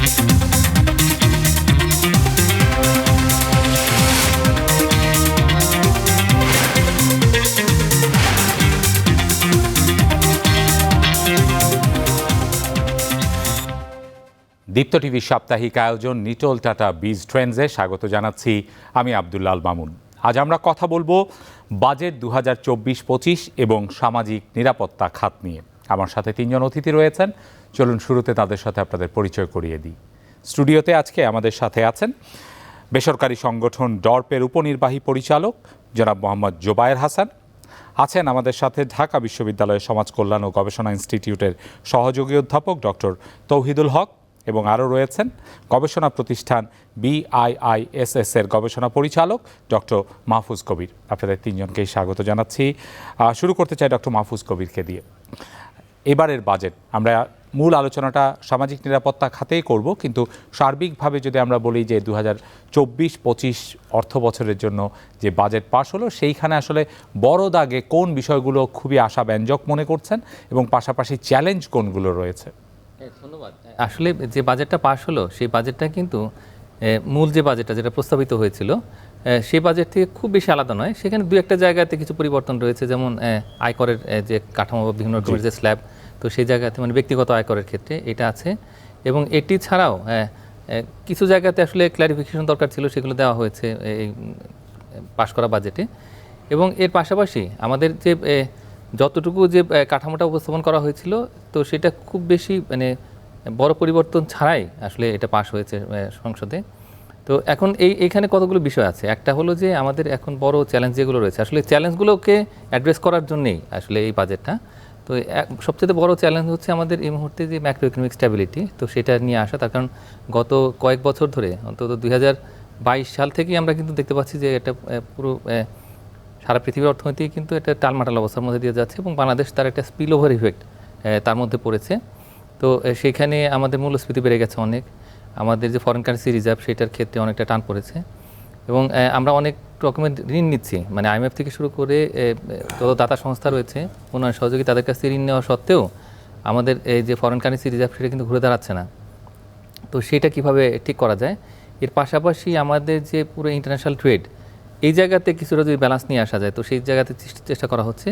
দীপ্ত টিভির সাপ্তাহিক আয়োজন নিটল টাটা বিজ ট্রেন্ডসে স্বাগত জানাচ্ছি আমি আব্দুল্লাল মামুন। আজ আমরা কথা বলবো বাজেট 2024-25 এবং সামাজিক নিরাপত্তা খাত নিয়ে। আমার সাথে তিনজন অতিথি রয়েছেন, চলুন শুরুতে তাদের সাথে আপনাদের পরিচয় করিয়ে দিই। স্টুডিওতে আজকে আমাদের সাথে আছেন বেসরকারি সংগঠন ডর্পের উপনির্বাহী পরিচালক জনাব মোহাম্মদ জোবায়ের হাসান, আছেন আমাদের সাথে ঢাকা বিশ্ববিদ্যালয়ের সমাজ কল্যাণ ও গবেষণা ইনস্টিটিউটের সহযোগী অধ্যাপক ডক্টর তৌহিদুল হক, এবং আরও রয়েছেন গবেষণা প্রতিষ্ঠান BIISS এর গবেষণা পরিচালক ডক্টর মাহফুজ কবির। আপনাদের তিনজনকেই স্বাগত জানাচ্ছি। শুরু করতে চাই ডক্টর মাহফুজ কবিরকে দিয়ে। এবারের বাজেট আমরা মূল আলোচনাটা সামাজিক নিরাপত্তা খাতেই করব, কিন্তু সার্বিকভাবে যদি আমরা বলি যে 2024-25 অর্থ বছরের জন্য যে বাজেট পাস হলো, সেইখানে আসলে বড় দাগে কোন বিষয়গুলো খুবই আশাব্যঞ্জক মনে করছেন এবং পাশাপাশি চ্যালেঞ্জ কোনগুলো রয়েছে? ধন্যবাদ। আসলে যে বাজেটটা পাশ হলো সেই বাজেটটা কিন্তু মূল যে বাজেটটা যেটা প্রস্তাবিত হয়েছিল সেই বাজেট থেকে খুব বেশি আলাদা নয়। সেখানে দু একটা জায়গাতে কিছু পরিবর্তন রয়েছে, যেমন আয়করের যে কাঠামো বা বিভিন্ন রকমের যে স্ল্যাব, তো সেই জায়গাতে মানে ব্যক্তিগত আয়করের ক্ষেত্রে এটা আছে। এবং এটি ছাড়াও কিছু জায়গাতে আসলে ক্ল্যারিফিকেশন দরকার ছিল, সেগুলো দেওয়া হয়েছে এই পাশ করা বাজেটে। এবং এর পাশাপাশি আমাদের যে যতটুকু যে কাঠামোটা উপস্থাপন করা হয়েছিল, তো সেটা খুব বেশি মানে বড় পরিবর্তন ছাড়াই আসলে এটা পাস হয়েছে সংসদে। তো এখন এইখানে কতগুলো বিষয় আছে। একটা হলো যে আমাদের এখন বড় চ্যালেঞ্জ যেগুলো রয়েছে, আসলে চ্যালেঞ্জগুলোকে অ্যাড্রেস করার জন্যেই আসলে এই বাজেটটা। তো সবচেয়ে বড় চ্যালেঞ্জ হচ্ছে আমাদের এই মুহূর্তে যে ম্যাক্রো ইকোনমিক স্ট্যাবিলিটি, তো সেটা নিয়ে আসা। তার কারণ গত কয়েক বছর ধরে অন্তত 2022 সাল থেকেই আমরা কিন্তু দেখতে পাচ্ছি যে এটা পুরো সারা পৃথিবীর অর্থনীতি কিন্তু এটা টালমাটাল অবস্থার মধ্যে দিয়ে যাচ্ছে, এবং বাংলাদেশ তার একটা স্পিল ওভার ইফেক্ট তার মধ্যে পড়েছে। তো সেখানে আমাদের মূল্যস্ফীতি বেড়ে গেছে অনেক, আমাদের যে ফরেন কারেন্সি রিজার্ভ সেটার ক্ষেত্রে অনেকটা টান পড়েছে, এবং আমরা অনেক রকমের ঋণ নিচ্ছি, মানে IMF থেকে শুরু করে যত দাতা সংস্থা রয়েছে উন্নয়ন সহযোগী, তাদের কাছ থেকে ঋণ নেওয়া সত্ত্বেও আমাদের এই যে ফরেন কারেন্সি রিজার্ভ সেটা কিন্তু ঘুরে দাঁড়াচ্ছে না। তো সেটা কিভাবে ঠিক করা যায়? এর পাশাপাশি আমাদের যে পুরো ইন্টারন্যাশনাল ট্রেড, এই জায়গাতে কিছুটা যদি ব্যালেন্স নিয়ে আসা যায়, তো সেই জায়গাতে চেষ্টা করা হচ্ছে।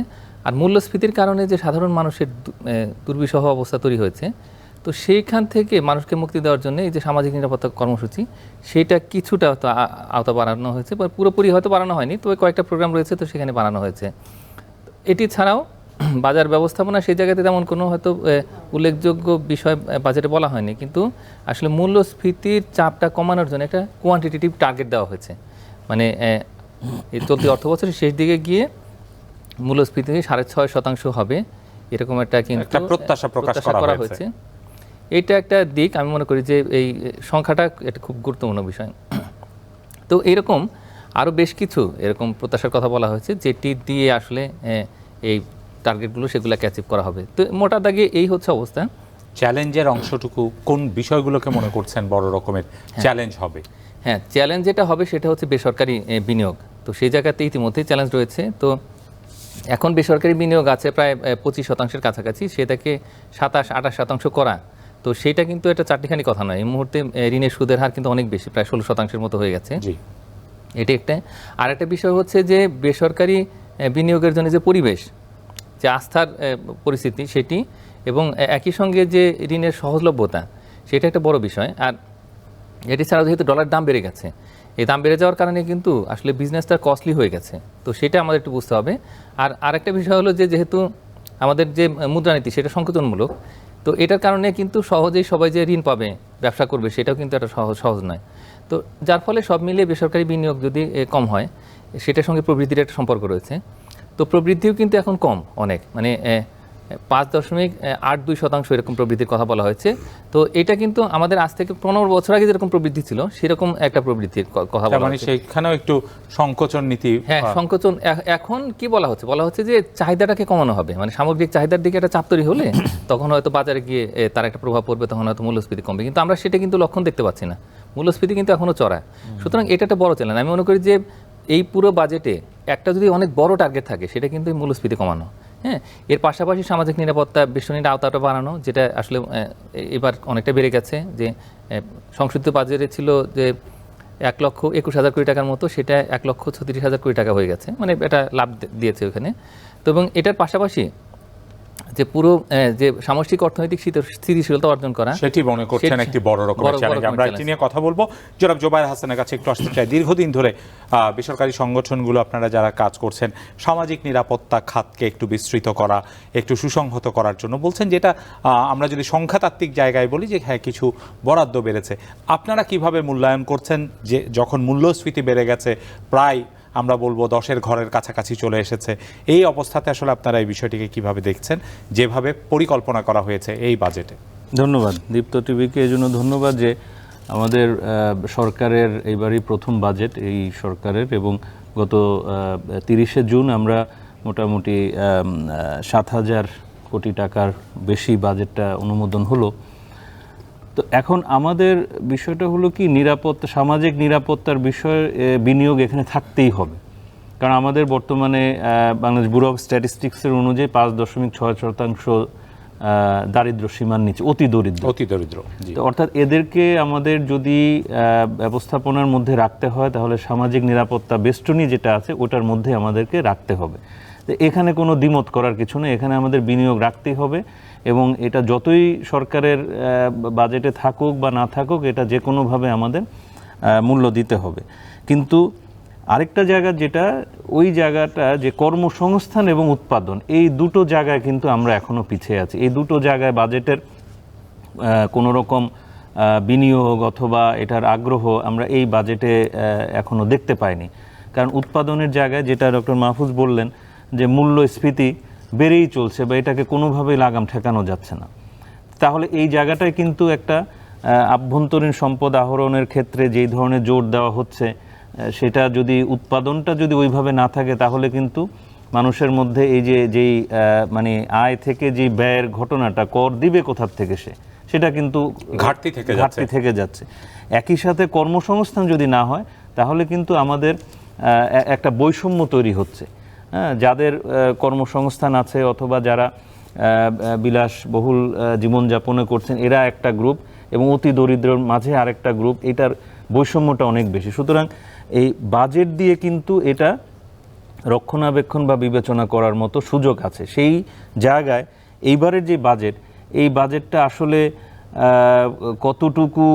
আর মূল্যস্ফীতির কারণে যে সাধারণ মানুষের দুর্বিষহ অবস্থা তৈরি হয়েছে, তো সেইখান থেকে মানুষকে মুক্তি দেওয়ার জন্য এই যে সামাজিক নিরাপত্তা কর্মসূচি, সেটা কিছুটা হয়তো আওতা বাড়ানো হয়েছে, বা পুরোপুরি হয়তো বাড়ানো হয়নি, তবে কয়েকটা প্রোগ্রাম রয়েছে, তো সেখানে বাড়ানো হয়েছে। এটি ছাড়াও বাজার ব্যবস্থাপনা সেই জায়গাতে তেমন কোনো হয়তো উল্লেখযোগ্য বিষয় বাজেটে বলা হয়নি, কিন্তু আসলে মূল্যস্ফীতির চাপটা কমানোর জন্য একটা কোয়ান্টিটেটিভ টার্গেট দেওয়া হয়েছে। মানে এই চলতি অর্থ বছরের শেষ দিকে গিয়ে মূল্যস্ফীতি 6.5% হবে, এরকম একটা কিন্তু প্রত্যাশা প্রকাশ করা হয়েছে। এইটা একটা দিক, আমি মনে করি যে এই সংখ্যাটা এটা খুব গুরুত্বপূর্ণ বিষয়। তো এইরকম আরও বেশ কিছু এরকম প্রত্যাশার কথা বলা হয়েছে, যেটি দিয়ে আসলে এই টার্গেটগুলো সেগুলোকে অ্যাচিভ করা হবে। তো মোটা দাগে এই হচ্ছে অবস্থা। চ্যালেঞ্জের অংশটুকু কোন বিষয়গুলোকে মনে করছেন বড় রকমের চ্যালেঞ্জ হবে? হ্যাঁ, চ্যালেঞ্জ যেটা হবে সেটা হচ্ছে বেসরকারি বিনিয়োগ। তো সেই জায়গাতে ইতিমধ্যেই চ্যালেঞ্জ রয়েছে। তো এখন বেসরকারি বিনিয়োগ আছে প্রায় 25% কাছাকাছি, সেটাকে 27-28% করা, তো সেটা কিন্তু একটা চারটিখানি কথা নয়। এই মুহূর্তে ঋণের সুদের হার কিন্তু অনেক বেশি, প্রায় 16% মতো হয়ে গেছে। এটি একটা। আর একটা বিষয় হচ্ছে যে বেসরকারি বিনিয়োগের জন্য যে পরিবেশ, যে আস্থার পরিস্থিতি সেটি, এবং একই সঙ্গে যে ঋণের সহজলভ্যতা, সেটা একটা বড় বিষয়। আর এটি ছাড়াও যেহেতু ডলার দাম বেড়ে গেছে, এই দাম বেড়ে যাওয়ার কারণে কিন্তু আসলে বিজনেসটা কস্টলি হয়ে গেছে, তো সেটা আমাদের একটু বুঝতে হবে। আর আরেকটা বিষয় হলো যে যেহেতু আমাদের যে মুদ্রানীতি সেটা সংকোচনমূলক, তো এটার কারণে কিন্তু সহজেই সবাই যে ঋণ পাবে, ব্যবসা করবে, সেটাও কিন্তু একটা সহজ নয়। তো যার ফলে সব মিলিয়ে বেসরকারি বিনিয়োগ যদি কম হয়, সেটার সঙ্গে প্রবৃদ্ধির একটা সম্পর্ক রয়েছে। তো প্রবৃদ্ধিও কিন্তু এখন কম অনেক, মানে 5.82% এরকম প্রবৃদ্ধির কথা বলা হয়েছে। তো এটা কিন্তু আমাদের আজ থেকে 15 বছর আগে যেরকম প্রবৃদ্ধি ছিল সেরকম একটা প্রবৃদ্ধির কথা বলা হচ্ছে। সেখানেও একটু সংকোচন নীতি। হ্যাঁ, সংকোচন। এখন কি বলা হচ্ছে যে চাহিদাটাকে কমানো হবে, মানে সামগ্রিক চাহিদার দিকে একটা চাপ তৈরি হলে তখন হয়তো বাজারে গিয়ে তার একটা প্রভাব পড়বে, তখন হয়তো মূল্যস্ফীতি কমবে, কিন্তু আমরা সেটা কিন্তু লক্ষণ দেখতে পাচ্ছি না। মূল্যস্ফীতি কিন্তু এখনও চড়া। সুতরাং এটা একটা বড় চ্যালেঞ্জ। আমি মনে করি যে এই পুরো বাজেটে একটা যদি অনেক বড় টার্গেট থাকে, সেটা কিন্তু মূল্যস্ফীতি কমানো, হ্যাঁ, এর পাশাপাশি সামাজিক নিরাপত্তা বেষ্টনীর আওতাটা বাড়ানো, যেটা আসলে এবার অনেকটা বেড়ে গেছে। যে সংশোধিত বাজেটে ছিল যে 1,21,000 কোটি টাকার মতো, সেটা 1,36,000 কোটি টাকা হয়ে গেছে, মানে এটা লাভ দিয়েছে ওখানে। তো এবং এটার পাশাপাশি যে পুরো যে সামষ্টিক অর্থনৈতিক স্থিতিশীলতা অর্জন করা, সেটি মনে করছেন একটি বড় রকমের চ্যালেঞ্জ। আমরা এটি নিয়ে কথা বলবো। জনাব জোবায়ের হাসানের কাছে একটু আসতে চাই। দীর্ঘদিন ধরে বেসরকারি সংগঠনগুলো, আপনারা যারা কাজ করছেন সামাজিক নিরাপত্তা খাতকে একটু বিস্তৃত করা, একটু সুসংহত করার জন্য, বলছেন যেটা আমরা যদি সংখ্যাতাত্ত্বিক জায়গায় বলি যে হ্যাঁ কিছু বরাদ্দ বেড়েছে, আপনারা কিভাবে মূল্যায়ন করছেন যে যখন মূল্যস্ফীতি বেড়ে গেছে, প্রায় আমরা বলবো 10-এর ঘরের কাছাকাছি চলে এসেছে, এই অবস্থাতে আসলে আপনারা এই বিষয়টিকে কিভাবে দেখছেন, যেভাবে পরিকল্পনা করা হয়েছে এই বাজেটে? ধন্যবাদ দীপ্ত টিভিকে এই জন্য ধন্যবাদ যে আমাদের সরকারের এইবারই প্রথম বাজেট এই সরকারের, এবং গত 30শে জুন আমরা মোটামুটি 7,000 কোটি টাকার বেশি বাজেটটা অনুমোদন হলো। তো এখন আমাদের বিষয়টা হলো কি, নিরাপত্তা, সামাজিক নিরাপত্তার বিষয়ে বিনিয়োগ এখানে থাকতেই হবে। কারণ আমাদের বর্তমানে বাংলাদেশ ব্যুরো অফ স্ট্যাটিস্টিক্সের অনুযায়ী 5.6% দারিদ্র সীমার নিচে, অতি দরিদ্র। তো অর্থাৎ এদেরকে আমাদের যদি ব্যবস্থাপনার মধ্যে রাখতে হয়, তাহলে সামাজিক নিরাপত্তা বেষ্টনী যেটা আছে ওটার মধ্যে আমাদেরকে রাখতে হবে। তো এখানে কোনো দ্বিমত করার কিছু নেই, এখানে আমাদের বিনিয়োগ রাখতেই হবে। এবং এটা যতই সরকারের বাজেটে থাকুক বা না থাকুক, এটা যে কোনোভাবে আমাদের মূল্য দিতে হবে। কিন্তু আরেকটা জায়গা যেটা, ওই জায়গাটা যে কর্মসংস্থান এবং উৎপাদন, এই দুটো জায়গায় কিন্তু আমরা এখনও পিছিয়ে আছি। এই দুটো জায়গায় বাজেটের কোনো রকম বিনিয়োগ অথবা এটার আগ্রহ আমরা এই বাজেটে এখনও দেখতে পাইনি। কারণ উৎপাদনের জায়গায়, যেটা ডক্টর মাহফুজ বললেন যে মূল্যস্ফীতি বেড়েই চলছে বা এটাকে কোনোভাবেই লাগাম ঠেকানো যাচ্ছে না, তাহলে এই জায়গাটায় কিন্তু একটা আভ্যন্তরীণ সম্পদ আহরণের ক্ষেত্রে যেই ধরনের জোর দেওয়া হচ্ছে, সেটা যদি উৎপাদনটা যদি ওইভাবে না থাকে, তাহলে কিন্তু মানুষের মধ্যে এই যে যেই মানে আয় থেকে যে ব্যয়ের ঘটনাটা, কর দিবে কোথার থেকে সেটা কিন্তু ঘাটতি থেকে যাচ্ছে। একই সাথে কর্মসংস্থান যদি না হয়, তাহলে কিন্তু আমাদের একটা বৈষম্য তৈরি হচ্ছে। হ্যাঁ, যাদের কর্মসংস্থান আছে অথবা যারা বিলাসবহুল জীবনযাপনে করছেন, এরা একটা গ্রুপ, এবং অতি দরিদ্রর মাঝে আরেকটা গ্রুপ, এটার বৈষম্যটা অনেক বেশি। সুতরাং এই বাজেট দিয়ে কিন্তু এটা রক্ষণাবেক্ষণ বা বিবেচনা করার মতো সুযোগ আছে। সেই জায়গায় এইবারের যে বাজেট, এই বাজেটটা আসলে কতটুকু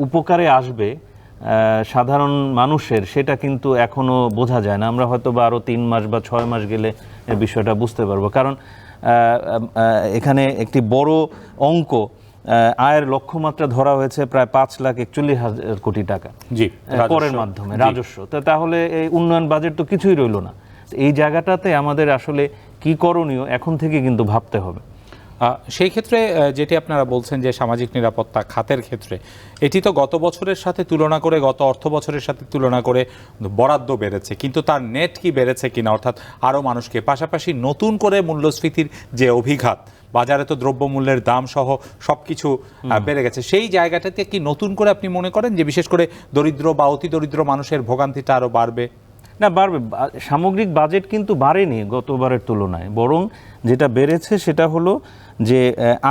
উপকারে আসবে সাধারণ মানুষের, সেটা কিন্তু এখনও বোঝা যায় না। আমরা হয়তো বা আরও 3 মাস বা 6 মাস গেলে এই বিষয়টা বুঝতে পারবো। কারণ এখানে একটি বড় অঙ্ক, আয়ের লক্ষ্যমাত্রা ধরা হয়েছে প্রায় 5,41,000 কোটি টাকা করের মাধ্যমে রাজস্ব। তাহলে এই উন্নয়ন বাজেট তো কিছুই রইল না। এই জায়গাটাতে আমাদের আসলে কি করণীয়, এখন থেকে কিন্তু ভাবতে হবে। সেই ক্ষেত্রে যেটি আপনারা বলছেন যে সামাজিক নিরাপত্তা খাতের ক্ষেত্রে, এটি তো গত বছরের সাথে তুলনা করে, গত অর্থ বছরের সাথে তুলনা করে বরাদ্দ বেড়েছে, কিন্তু তার নেট কি বেড়েছে কিনা, অর্থাৎ আরও মানুষকে, পাশাপাশি নতুন করে মূল্যস্ফীতির যে অভিঘাত, বাজারে তো দ্রব্যমূল্যের দাম সহ সবকিছু বেড়ে গেছে, সেই জায়গাটাতে কি নতুন করে আপনি মনে করেন যে বিশেষ করে দরিদ্র বা অতি দরিদ্র মানুষের ভোগান্তিটা আরও বাড়বে? না, বাড়বে। সামগ্রিক বাজেট কিন্তু বাড়েনি গতবারের তুলনায়, বরং যেটা বেড়েছে সেটা হলো যে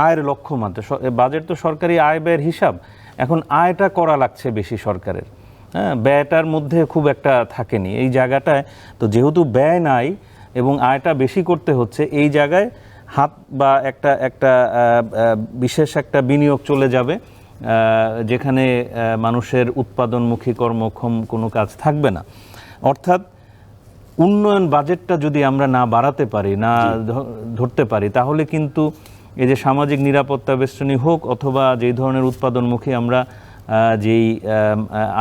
আয়ের লক্ষ্যমাত্রা। বাজেট তো সরকারি আয় ব্যয়ের হিসাব, এখন আয়টা করা লাগছে বেশি সরকারের, হ্যাঁ, ব্যয়টার মধ্যে খুব একটা থাকেনি এই জায়গাটায়। তো যেহেতু ব্যয় নাই এবং আয়টা বেশি করতে হচ্ছে, এই জায়গায় হাত বা একটা বিশেষ একটা বিনিয়োগ চলে যাবে, যেখানে মানুষের উৎপাদনমুখী কর্মক্ষম কোনো কাজ থাকবে না। অর্থাৎ উন্নয়ন বাজেটটা যদি আমরা না বাড়াতে পারি, না ধরতে পারি, তাহলে কিন্তু এই যে সামাজিক নিরাপত্তা বেষ্টনী হোক অথবা যেই ধরনের উৎপাদনমুখী আমরা যেই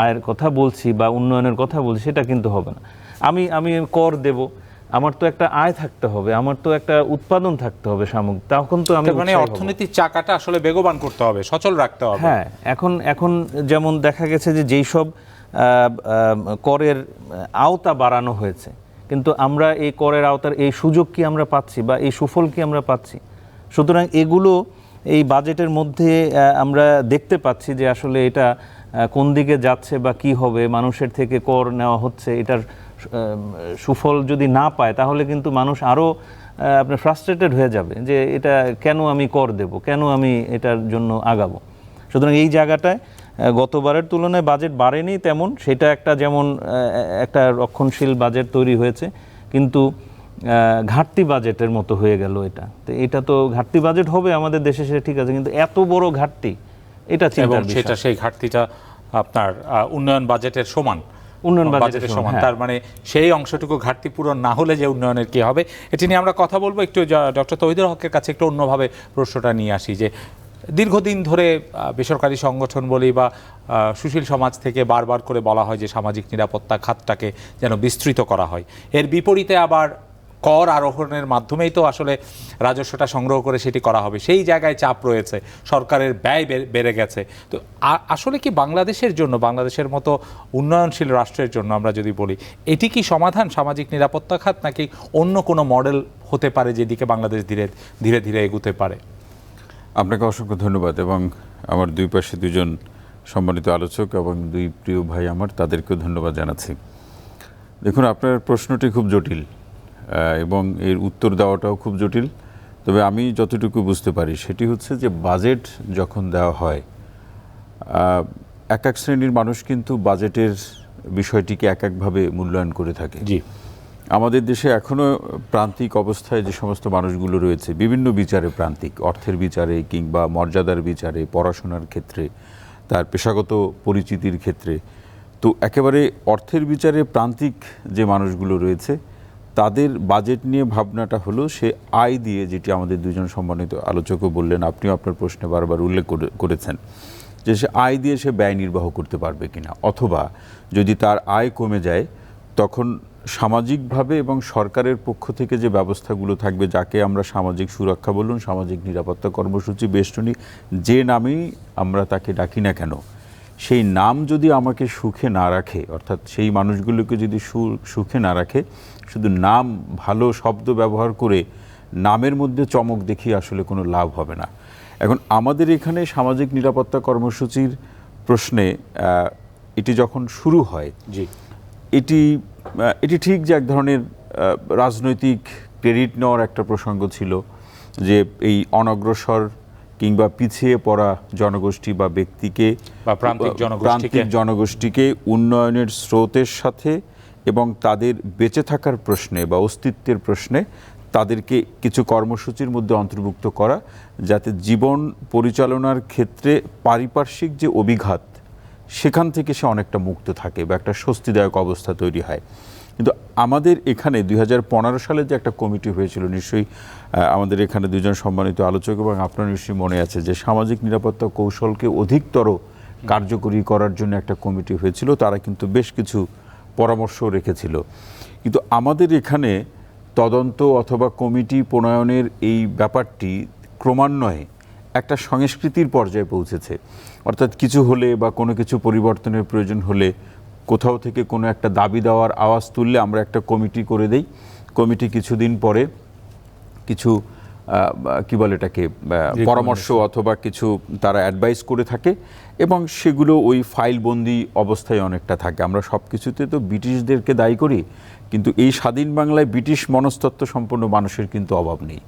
আয়ের কথা বলছি বা উন্নয়নের কথা বলছি, সেটা কিন্তু হবে না। আমি কর দেব, আমার তো একটা আয় থাকতে হবে, আমার তো একটা উৎপাদন থাকতে হবে সামগ্রিক, তখন তো আমি মানে অর্থনীতির চাকাটা আসলে বেগবান করতে হবে, সচল রাখতে হবে। হ্যাঁ, এখন যেমন দেখা গেছে যে যেই সব করের আওতা বাড়ানো হয়েছে, কিন্তু আমরা এই করের আওতার এই সুযোগ কি আমরা পাচ্ছি বা এই সুফল কি আমরা পাচ্ছি? সুতরাং এগুলো এই বাজেটের মধ্যে আমরা দেখতে পাচ্ছি যে আসলে এটা কোন দিকে যাচ্ছে বা কি হবে। মানুষের থেকে কর নেওয়া হচ্ছে, এটার সুফল যদি না পায়, তাহলে কিন্তু মানুষ আরও আপনার ফ্রাস্ট্রেটেড হয়ে যাবে যে এটা কেন আমি কর দেব, কেন আমি এটার জন্য আগাবো। সুতরাং এই জায়গাটায় গতবারের তুলনায় বাজেট বাড়েনি তেমন, সেটা একটা যেমন একটা রক্ষণশীল বাজেট তৈরি হয়েছে, কিন্তু ঘাটতি বাজেটের মতো হয়ে গেল এটা। তো এটা তো ঘাটতি বাজেট হবে আমাদের দেশে, সেটা ঠিক আছে, কিন্তু এত বড় ঘাটতি, এটা চিন্তার বিষয়। সেটা সেই ঘাটতিটা আপনার উন্নয়ন বাজেটের সমান, উন্নয়ন বাজেটের সমান, হ্যাঁ। তার মানে সেই অংশটুকু ঘাটতি পূরণ না হলে যে উন্নয়নের কি হবে, এটি নিয়ে আমরা কথা বলবো। একটু ডক্টর তৌহিদুল হকের কাছে একটু অন্যভাবে প্রশ্নটা নিয়ে আসি যে দীর্ঘদিন ধরে বেসরকারি সংগঠন বলি বা সুশীল সমাজ থেকে বারবার করে বলা হয় যে সামাজিক নিরাপত্তা খাতটাকে যেন বিস্তৃত করা হয়। এর বিপরীতে আবার কর আরোহণের মাধ্যমেই তো আসলে রাজস্বটা সংগ্রহ করে সেটি করা হবে, সেই জায়গায় চাপ রয়েছে, সরকারের ব্যয় বেড়ে গেছে। তো আসলে কি বাংলাদেশের জন্য, বাংলাদেশের মতো উন্নয়নশীল রাষ্ট্রের জন্য আমরা যদি বলি, এটি কি সমাধান সামাজিক নিরাপত্তা খাত, নাকি অন্য কোনো মডেল হতে পারে যেদিকে বাংলাদেশ ধীরে ধীরে ধীরে এগুতে পারে? আপনাকে অসংখ্য ধন্যবাদ, এবং আমার দুই পাশে দুজন সম্মানিত আলোচক এবং দুই প্রিয় ভাই আমার, তাদেরকেও ধন্যবাদ জানাচ্ছি। দেখুন, আপনার প্রশ্নটি খুব জটিল এবং এর উত্তর দেওয়াটাও খুব জটিল। তবে আমি যতটুকু বুঝতে পারি সেটি হচ্ছে যে বাজেট যখন দেওয়া হয়, এক এক শ্রেণীর মানুষ কিন্তু বাজেটের বিষয়টিকে এক একভাবে মূল্যায়ন করে থাকে। জি, আমাদের দেশে এখনও প্রান্তিক অবস্থায় যে সমস্ত মানুষগুলো রয়েছে, বিভিন্ন বিচারে প্রান্তিক, অর্থের বিচারে কিংবা মর্যাদার বিচারে, পড়াশোনার ক্ষেত্রে, তার পেশাগত পরিচিতির ক্ষেত্রে, তো একেবারে অর্থের বিচারে প্রান্তিক যে মানুষগুলো রয়েছে, তাদের বাজেট নিয়ে ভাবনাটা হলো সে আয় দিয়ে, যেটি আমাদের দুজন সম্মানিত আলোচকও বললেন, আপনিও আপনার প্রশ্নে বারবার উল্লেখ করেছেন, যে সে আয় দিয়ে সে ব্যয় নির্বাহ করতে পারবে কিনা, অথবা যদি তার আয় কমে যায় তখন সামাজিকভাবে এবং সরকারের পক্ষ থেকে যে ব্যবস্থাগুলো থাকবে, যাকে আমরা সামাজিক সুরক্ষা বলুন, সামাজিক নিরাপত্তা কর্মসূচি, বেষ্টনী, যে নামেই আমরা তাকে ডাকি না কেন, সেই নাম যদি আমাকে সুখে না রাখে, অর্থাৎ সেই মানুষগুলোকে যদি সুখে না রাখে, শুধু নাম, ভালো শব্দ ব্যবহার করে নামের মধ্যে চমক দেখিয়ে আসলে কোনো লাভ হবে না। এখন আমাদের এখানে সামাজিক নিরাপত্তা কর্মসূচির প্রশ্নে এটি যখন শুরু হয়, জি, এটি ঠিক যে এক ধরনের রাজনৈতিক ক্রেডিট নেওয়ার একটা প্রসঙ্গ ছিল, যে এই অনগ্রসর কিংবা পিছিয়ে পড়া জনগোষ্ঠী বা ব্যক্তিকে বা প্রান্তিক জনগোষ্ঠীকে উন্নয়নের স্রোতের সাথে এবং তাদের বেঁচে থাকার প্রশ্নে বা অস্তিত্বের প্রশ্নে তাদেরকে কিছু কর্মসূচির মধ্যে অন্তর্ভুক্ত করা, যাতে জীবন পরিচালনার ক্ষেত্রে পারিপার্শ্বিক যে অভিঘাত, সেখান থেকে সে অনেকটা মুক্ত থাকে বা একটা স্বস্তিদায়ক অবস্থা তৈরি হয়। কিন্তু আমাদের এখানে 2015 সালে যে একটা কমিটি হয়েছিল, নিশ্চয়ই আমাদের এখানে দুজন সম্মানিত আলোচক এবং আপনার নিশ্চয়ই মনে আছে, যে সামাজিক নিরাপত্তা কৌশলকে অধিকতর কার্যকরী করার জন্য একটা কমিটি হয়েছিল। তারা কিন্তু বেশ কিছু পরামর্শ রেখেছিল, কিন্তু আমাদের এখানে তদন্ত অথবা কমিটি প্রণয়নের এই ব্যাপারটি ক্রমান্বয়ে একটা সংস্কৃতির পর্যায়ে পৌঁছেছে। অর্থাৎ কিছু হলে বা কোনো কিছু পরিবর্তনের প্রয়োজন হলে, কোথাও থেকে কোনো একটা দাবি দেওয়ার আওয়াজ তুললে আমরা একটা কমিটি করে দেই। কমিটি কিছুদিন পরে কিছু কি বলে এটাকে পরামর্শ অথবা কিছু তারা অ্যাডভাইস করে থাকে, এবং সেগুলো ওই ফাইলবন্দি অবস্থায় অনেকটা থাকে। আমরা সব কিছুতে তো ব্রিটিশদেরকে দায়ী করি, কিন্তু এই স্বাধীন বাংলায় ব্রিটিশ মনস্তত্ত্ব সম্পন্ন মানুষের কিন্তু অভাব নেই।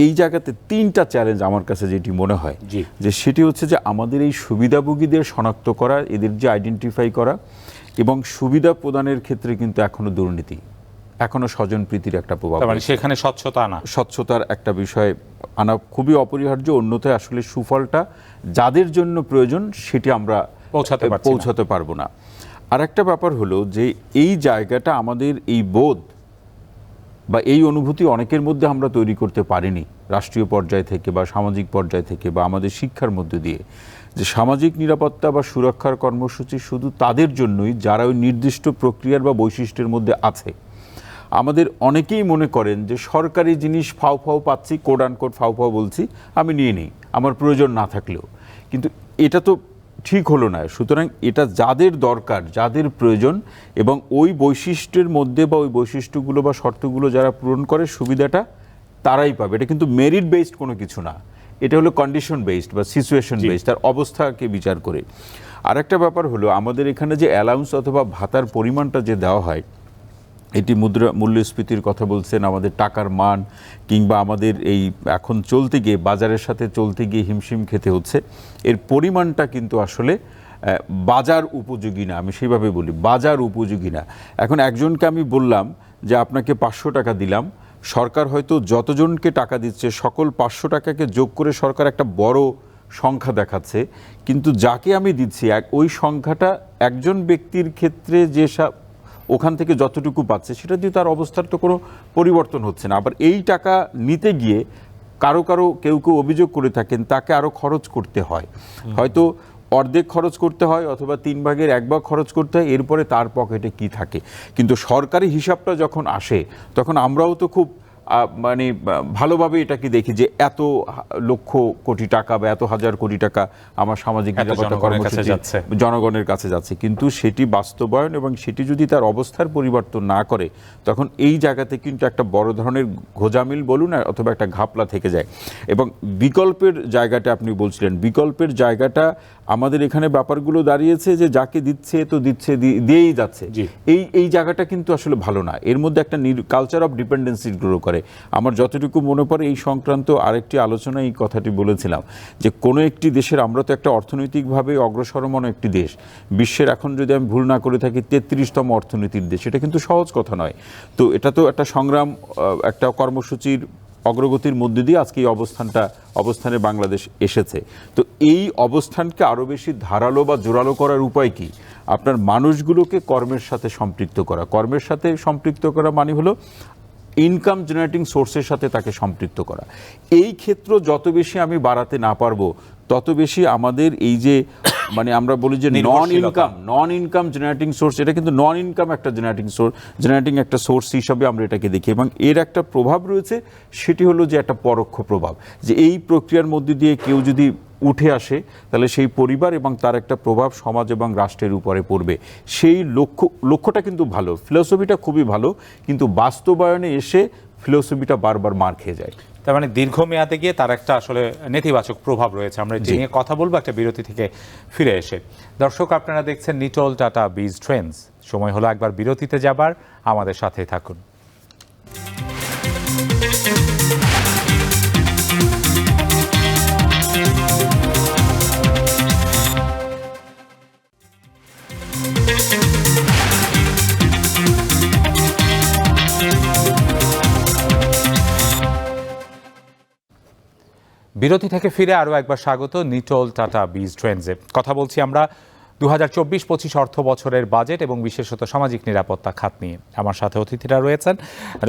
এই জায়গাতে তিনটা চ্যালেঞ্জ আমার কাছে যেটি মনে হয়, যে সেটি হচ্ছে যে আমাদের এই সুবিধাভোগীদের শনাক্ত করা, এদের যে আইডেন্টিফাই করা, এবং সুবিধা প্রদানের ক্ষেত্রে কিন্তু এখনো দুর্নীতি, এখনো স্বজনপ্রীতির একটা প্রভাব, মানে সেখানে স্বচ্ছতার একটা বিষয় আনা খুবই অপরিহার্য। অন্যথায় আসলে সুফলটা যাদের জন্য প্রয়োজন সেটি আমরা পৌঁছাতে পারবো না। আর একটা ব্যাপার হলো যে এই জায়গাটা আমাদের এই বোধ বা এই অনুভূতি অনেকের মধ্যে আমরা তৈরি করতে পারিনি, রাষ্ট্রীয় পর্যায় থেকে বা সামাজিক পর্যায় থেকে বা আমাদের শিক্ষার মধ্য দিয়ে, যে সামাজিক নিরাপত্তা বা সুরক্ষার কর্মসূচি শুধু তাদের জন্যই যারা ওই নির্দিষ্ট প্রক্রিয়ার বা বৈশিষ্ট্যের মধ্যে আছে। আমাদের অনেকেই মনে করেন যে সরকারি জিনিস ফাও পাচ্ছি, কোড অ্যান্ড কোড ফাও বলছি, আমি নিয়ে নিই আমার প্রয়োজন না থাকলেও, কিন্তু এটা তো ঠিক হলো না। সুতরাং এটা যাদের দরকার, যাদের প্রয়োজন, এবং ওই বৈশিষ্ট্যের মধ্যে বা ওই বৈশিষ্ট্যগুলো বা শর্তগুলো যারা পূরণ করে সুবিধাটা তারাই পাবে। এটা কিন্তু মেরিট বেসড কোনো কিছু না, এটা হলো কন্ডিশন বেসড বা সিচুয়েশন বেসড, তার অবস্থাকে বিচার করে। আর একটা ব্যাপার হলো আমাদের এখানে যে অ্যালাউন্স অথবা ভাতার পরিমাণটা যে দেওয়া হয়, এটি মূল্যস্ফীতির কথা বলছেন, আমাদের টাকার মান, কিংবা আমাদের এই এখন চলতে গিয়ে বাজারের সাথে চলতে গিয়ে হিমশিম খেতে হচ্ছে, এর পরিমাণটা কিন্তু আসলে বাজার উপযোগী না। আমি সেইভাবে বলি, বাজার উপযোগী না। এখন একজনকে আমি বললাম যে আপনাকে 500 টাকা দিলাম, সরকার হয়তো যতজনকে টাকা দিচ্ছে সকল 500 টাকাকে যোগ করে সরকার একটা বড় সংখ্যা দেখাচ্ছে, কিন্তু যাকে আমি দিচ্ছি ওই সংখ্যাটা একজন ব্যক্তির ক্ষেত্রে যে ওখান থেকে যতটুকু পাচ্ছে সেটা দিয়ে তার অবস্থার তো কোনো পরিবর্তন হচ্ছে না। আবার এই টাকা নিতে গিয়ে কেউ অভিযোগ করে থাকেন তাকে আরও খরচ করতে হয়, হয়তো অর্ধেক খরচ করতে হয় অথবা 3 ভাগের 1 ভাগ খরচ করতে হয়, এরপরে তার পকেটে কি থাকে। কিন্তু সরকারি হিসাবটা যখন আসে তখন আমরাও তো খুব মানে ভালোভাবে এটাকে দেখি যে এত লক্ষ কোটি টাকা বা এত হাজার কোটি টাকা আমার সামাজিক নিরাপত্তা কর্মসূচি জনগণের কাছে যাচ্ছে, কিন্তু সেটি বাস্তবায়ন এবং সেটি যদি তার অবস্থার পরিবর্তন না করে তখন এই জায়গাতে কিন্তু একটা বড় ধরনের গোজামিল বলুন অথবা একটা ঘাপলা থেকে যায়। এবং বিকল্পের জায়গাটা আপনি বলছিলেন, বিকল্পের জায়গাটা আমাদের এখানে ব্যাপারগুলো দাঁড়িয়েছে যে যাকে দিচ্ছে তো দিচ্ছে, দিয়েই যাচ্ছে, এই জায়গাটা কিন্তু আসলে ভালো না। এর মধ্যে একটা কালচার অফ ডিপেন্ডেন্সি গ্রো করে। আমার যতটুকু মনে পড়ে এই সংক্রান্ত আরেকটি আলোচনায় এই কথাটি বলেছিলাম যে কোনো একটি দেশের, আমরা তো একটা অর্থনৈতিকভাবে অগ্রসরমান একটি দেশ, বিশ্বের এখন যদি আমি ভুল না করে থাকি 33তম অর্থনীতির দেশ, এটা কিন্তু সহজ কথা নয়। তো এটা তো একটা সংগ্রাম, একটা কর্মসূচির অগ্রগতির মধ্যে দিয়ে আজকে এই অবস্থানে বাংলাদেশ এসেছে। তো এই অবস্থানকে আরও বেশি ধারালো বা জোরালো করার উপায় কি? আপনার মানুষগুলোকে কর্মের সাথে সম্পৃক্ত করা। কর্মের সাথে সম্পৃক্ত করা মানে হলো ইনকাম জেনারেটিং সোর্সের সাথে তাকে সম্পৃক্ত করা। এই ক্ষেত্র যত বেশি আমি বাড়াতে না পারবো তত বেশি আমাদের এই যে মানে আমরা বলি যে নন ইনকাম জেনারেটিং সোর্স, এটা কিন্তু নন ইনকাম একটা জেনারেটিং একটা সোর্স হিসাবে আমরা এটাকে দেখি। এবং এর একটা প্রভাব রয়েছে, সেটি হলো যে একটা পরোক্ষ প্রভাব, যে এই প্রক্রিয়ার মধ্যে দিয়ে কেউ যদি উঠে আসে তাহলে সেই পরিবার এবং তার একটা প্রভাব সমাজ এবং রাষ্ট্রের উপরে পড়বে। সেই লক্ষ্যটা কিন্তু ভালো, ফিলসফিটা খুবই ভালো, কিন্তু বাস্তবায়নে এসে ফিলসফিটা বারবার মার খেয়ে যায়। তার মানে দীর্ঘমেয়াদে গিয়ে তার একটা আসলে নেতিবাচক প্রভাব রয়েছে। আমরা এটি নিয়ে কথা বলবো একটা বিরতি থেকে ফিরে এসে। দর্শক, আপনারা দেখছেন নিটল টাটা বিজ ট্রেন্ডস। সময় হলো একবার বিরতিতে যাবার, আমাদের সাথে থাকুন। বিরতি থেকে ফিরে আরও একবার স্বাগত নিটল টাটা বিজ ট্রেন্ডসে। কথা বলছি আমরা 2024-25 অর্থ বছরের বাজেট এবং বিশেষত সামাজিক নিরাপত্তা খাত নিয়ে। আমার সাথে অতিথিরা রয়েছেন।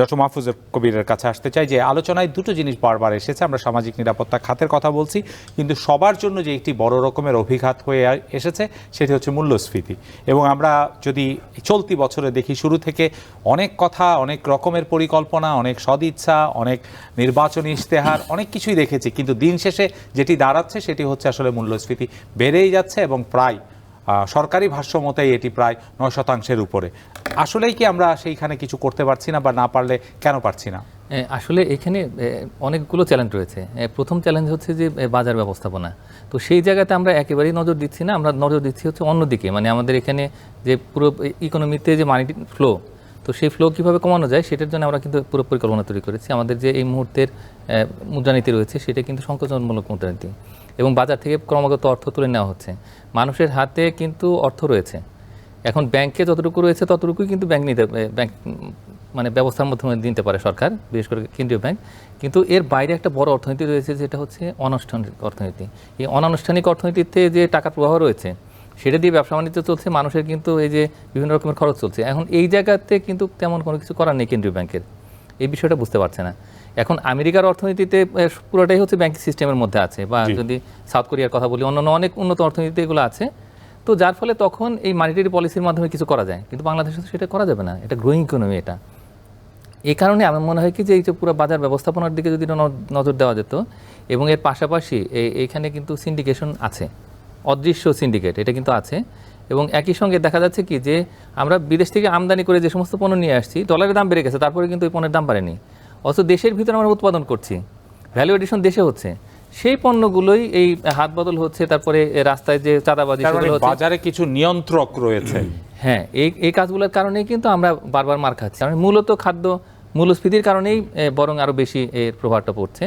ডক্টর মাহফুজুর কবিরের কাছে আসতে চাই যে আলোচনায় দুটো জিনিস বারবার এসেছে। আমরা সামাজিক নিরাপত্তা খাতের কথা বলছি, কিন্তু সবার জন্য যে একটি বড় রকমের অভিঘাত হয়ে এসেছে সেটি হচ্ছে মূল্যস্ফীতি। এবং আমরা যদি চলতি বছরে দেখি, শুরু থেকে অনেক কথা, অনেক রকমের পরিকল্পনা, অনেক সদিচ্ছা, অনেক নির্বাচনী ইশতেহার, অনেক কিছুই দেখেছি, কিন্তু দিন শেষে যেটি দাঁড়াচ্ছে সেটি হচ্ছে আসলে মূল্যস্ফীতি বেড়েই যাচ্ছে এবং প্রায় সরকারি ভাষ্য মতেই এটি প্রায় 9% উপরে। আসলেই কি আমরা সেইখানে কিছু করতে পারছি না, বা না পারলে কেন পারছি না? আসলে এখানে অনেকগুলো চ্যালেঞ্জ রয়েছে। প্রথম চ্যালেঞ্জ হচ্ছে যে বাজার ব্যবস্থাপনা। তো সেই জায়গাতে আমরা একেবারেই নজর দিচ্ছি না, আমরা নজর দিচ্ছি হচ্ছে অন্যদিকে। মানে আমাদের এখানে যে পুরো ইকোনমিতে যে মানি ফ্লো, তো সেই ফ্লো কীভাবে কমানো যায় সেটার জন্য আমরা কিন্তু পুরো পরিকল্পনা তৈরি করেছি। আমাদের যে এই মুহূর্তের মুদ্রানীতি রয়েছে সেটা কিন্তু সংকোচনমূলক মুদ্রানীতি, এবং বাজার থেকে ক্রমাগত অর্থ তুলে নেওয়া হচ্ছে। মানুষের হাতে কিন্তু অর্থ রয়েছে, এখন ব্যাংকে যতটুকু রয়েছে ততটুকুই কিন্তু ব্যাংক মানে ব্যবস্থার মাধ্যমে দিতে পারে সরকার, বিশেষ করে কেন্দ্রীয় ব্যাংক। কিন্তু এর বাইরে একটা বড় অর্থনীতি রয়েছে, যেটা হচ্ছে অনানুষ্ঠানিক অর্থনীতি। এই অনানুষ্ঠানিক অর্থনীতিতে যে টাকার প্রবাহ রয়েছে সেটা দিয়ে ব্যবসা বাণিজ্য চলছে, মানুষের কিন্তু এই যে বিভিন্ন রকমের খরচ চলছে। এখন এই জায়গাতে কিন্তু তেমন কোনো কিছু করার নেই কেন্দ্রীয় ব্যাংকের, এই বিষয়টা বুঝতে পারছে না। এখন আমেরিকার অর্থনীতিতে পুরোটাই হচ্ছে ব্যাংকিং সিস্টেমের মধ্যে আছে, বা যদি সাউথ কোরিয়ার কথা বলি, অন্যান্য অনেক উন্নত অর্থনীতি এগুলো আছে। তো যার ফলে তখন এই মানিটারি পলিসির মাধ্যমে কিছু করা যায়, কিন্তু বাংলাদেশে সেটা করা যাবে না, এটা গ্রোয়িং ইকোনমি। এটা এই কারণে আমার মনে হয় কি যে এই যে পুরো বাজার ব্যবস্থাপনার দিকে যদি নজর দেওয়া যেত, এবং এর পাশাপাশি এইখানে কিন্তু সিন্ডিকেশন আছে, অদৃশ্য সিন্ডিকেট এটা কিন্তু আছে। এবং একই সঙ্গে দেখা যাচ্ছে কি যে আমরা বিদেশ থেকে আমদানি করে যে সমস্ত পণ্য নিয়ে আসছি, ডলারের দাম বেড়ে গেছে, তারপরে কিন্তু ওই পণ্যের দাম বাড়েনি। অথচ দেশের ভিতরে আমরা উৎপাদন করছি, ভ্যালু এডিশন দেশে হচ্ছে, সেই পণ্যগুলোই এই হাত বদল হচ্ছে, তারপরে রাস্তায় যে চাঁদাবাজি তার মানে সেগুলো হচ্ছে। বাজারে কিছু নিয়ন্ত্রক রয়েছে। হ্যাঁ, এই কাজগুলোর কারণেই কিন্তু আমরা বারবার মার খাচ্ছি। কারণ মূলত খাদ্য মূল্যস্ফীতির কারণেই বরং আরো বেশি এর প্রভাবটা পড়ছে,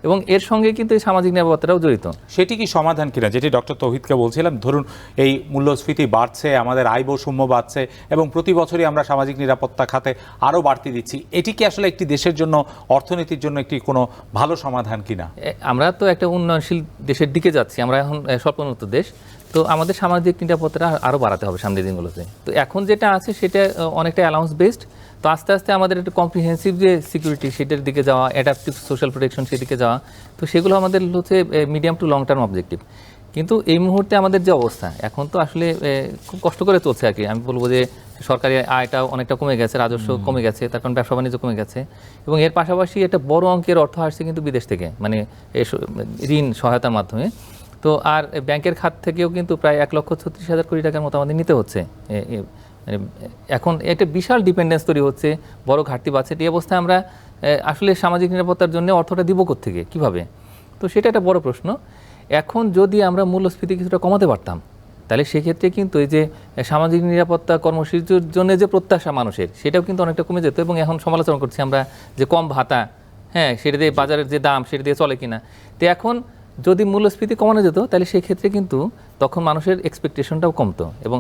এবং এর সঙ্গে কিন্তু এই সামাজিক নিরাপত্তাটাও জড়িত। সেটি কি সমাধান কিনা, যেটি ডক্টর তৌহিদকে বলছিলাম, ধরুন এই মূল্যস্ফীতি বাড়ছে, আমাদের আয় বৈষম্য বাড়ছে এবং প্রতি বছরই আমরা সামাজিক নিরাপত্তা খাতে আরও বাড়তি দিচ্ছি, এটি কি আসলে একটি দেশের জন্য, অর্থনীতির জন্য একটি কোনো ভালো সমাধান কিনা? আমরা তো একটা উন্নয়নশীল দেশের দিকে যাচ্ছি, আমরা এখন স্বল্পোন্নত দেশ, তো আমাদের সামাজিক নিরাপত্তাটা আরও বাড়াতে হবে সামনের দিনগুলোতে। তো এখন যেটা আছে সেটা অনেকটা অ্যালাউন্স বেসড, তো আস্তে আস্তে আমাদের একটা কম্প্রিহেন্সিভ যে সিকিউরিটি সেটার দিকে যাওয়া, অ্যাডাপটিভ সোশ্যাল প্রোটেকশন সেদিকে যাওয়া, তো সেগুলো আমাদের হচ্ছে medium to long term objective. কিন্তু এই মুহূর্তে আমাদের যে অবস্থা এখন, তো আসলে খুব কষ্ট করে চলছে আর কি। আমি বলবো যে সরকারি আয়টা অনেকটা কমে গেছে, রাজস্ব কমে গেছে, তার কারণ ব্যবসা বাণিজ্য কমে গেছে, এবং এর পাশাপাশি একটা বড় অঙ্কের অর্থ আসছে কিন্তু বিদেশ থেকে, মানে ঋণ সহায়তার মাধ্যমে। তো আর ব্যাংকের খাত থেকেও কিন্তু প্রায় 1,36,000 কোটি টাকার মতো আমাদের নিতে হচ্ছে। এখন একটা বিশাল ডিপেন্ডেন্স তৈরি হচ্ছে, বড় ঘাটতি বাড়ছে। এই অবস্থায় আমরা আসলে সামাজিক নিরাপত্তার জন্য অর্থটা দিব কোত্থেকে, কীভাবে? তো সেটা একটা বড় প্রশ্ন। এখন যদি আমরা মূল্যস্ফীতি কিছুটা কমাতে পারতাম, তাহলে সেক্ষেত্রে কিন্তু এই যে সামাজিক নিরাপত্তা কর্মসূচির জন্য যে প্রত্যাশা মানুষের, সেটাও কিন্তু অনেকটা কমে যেত। এবং এখন সমালোচনা করছি আমরা যে কম ভাতা, হ্যাঁ, সেটা দিয়ে বাজারের যে দাম সেটা দিয়ে চলে কিনা। তো এখন যদি মূল্যস্ফীতি কমানো যেত, তাহলে সেক্ষেত্রে কিন্তু তখন মানুষের এক্সপেকটেশনটাও কমতো, এবং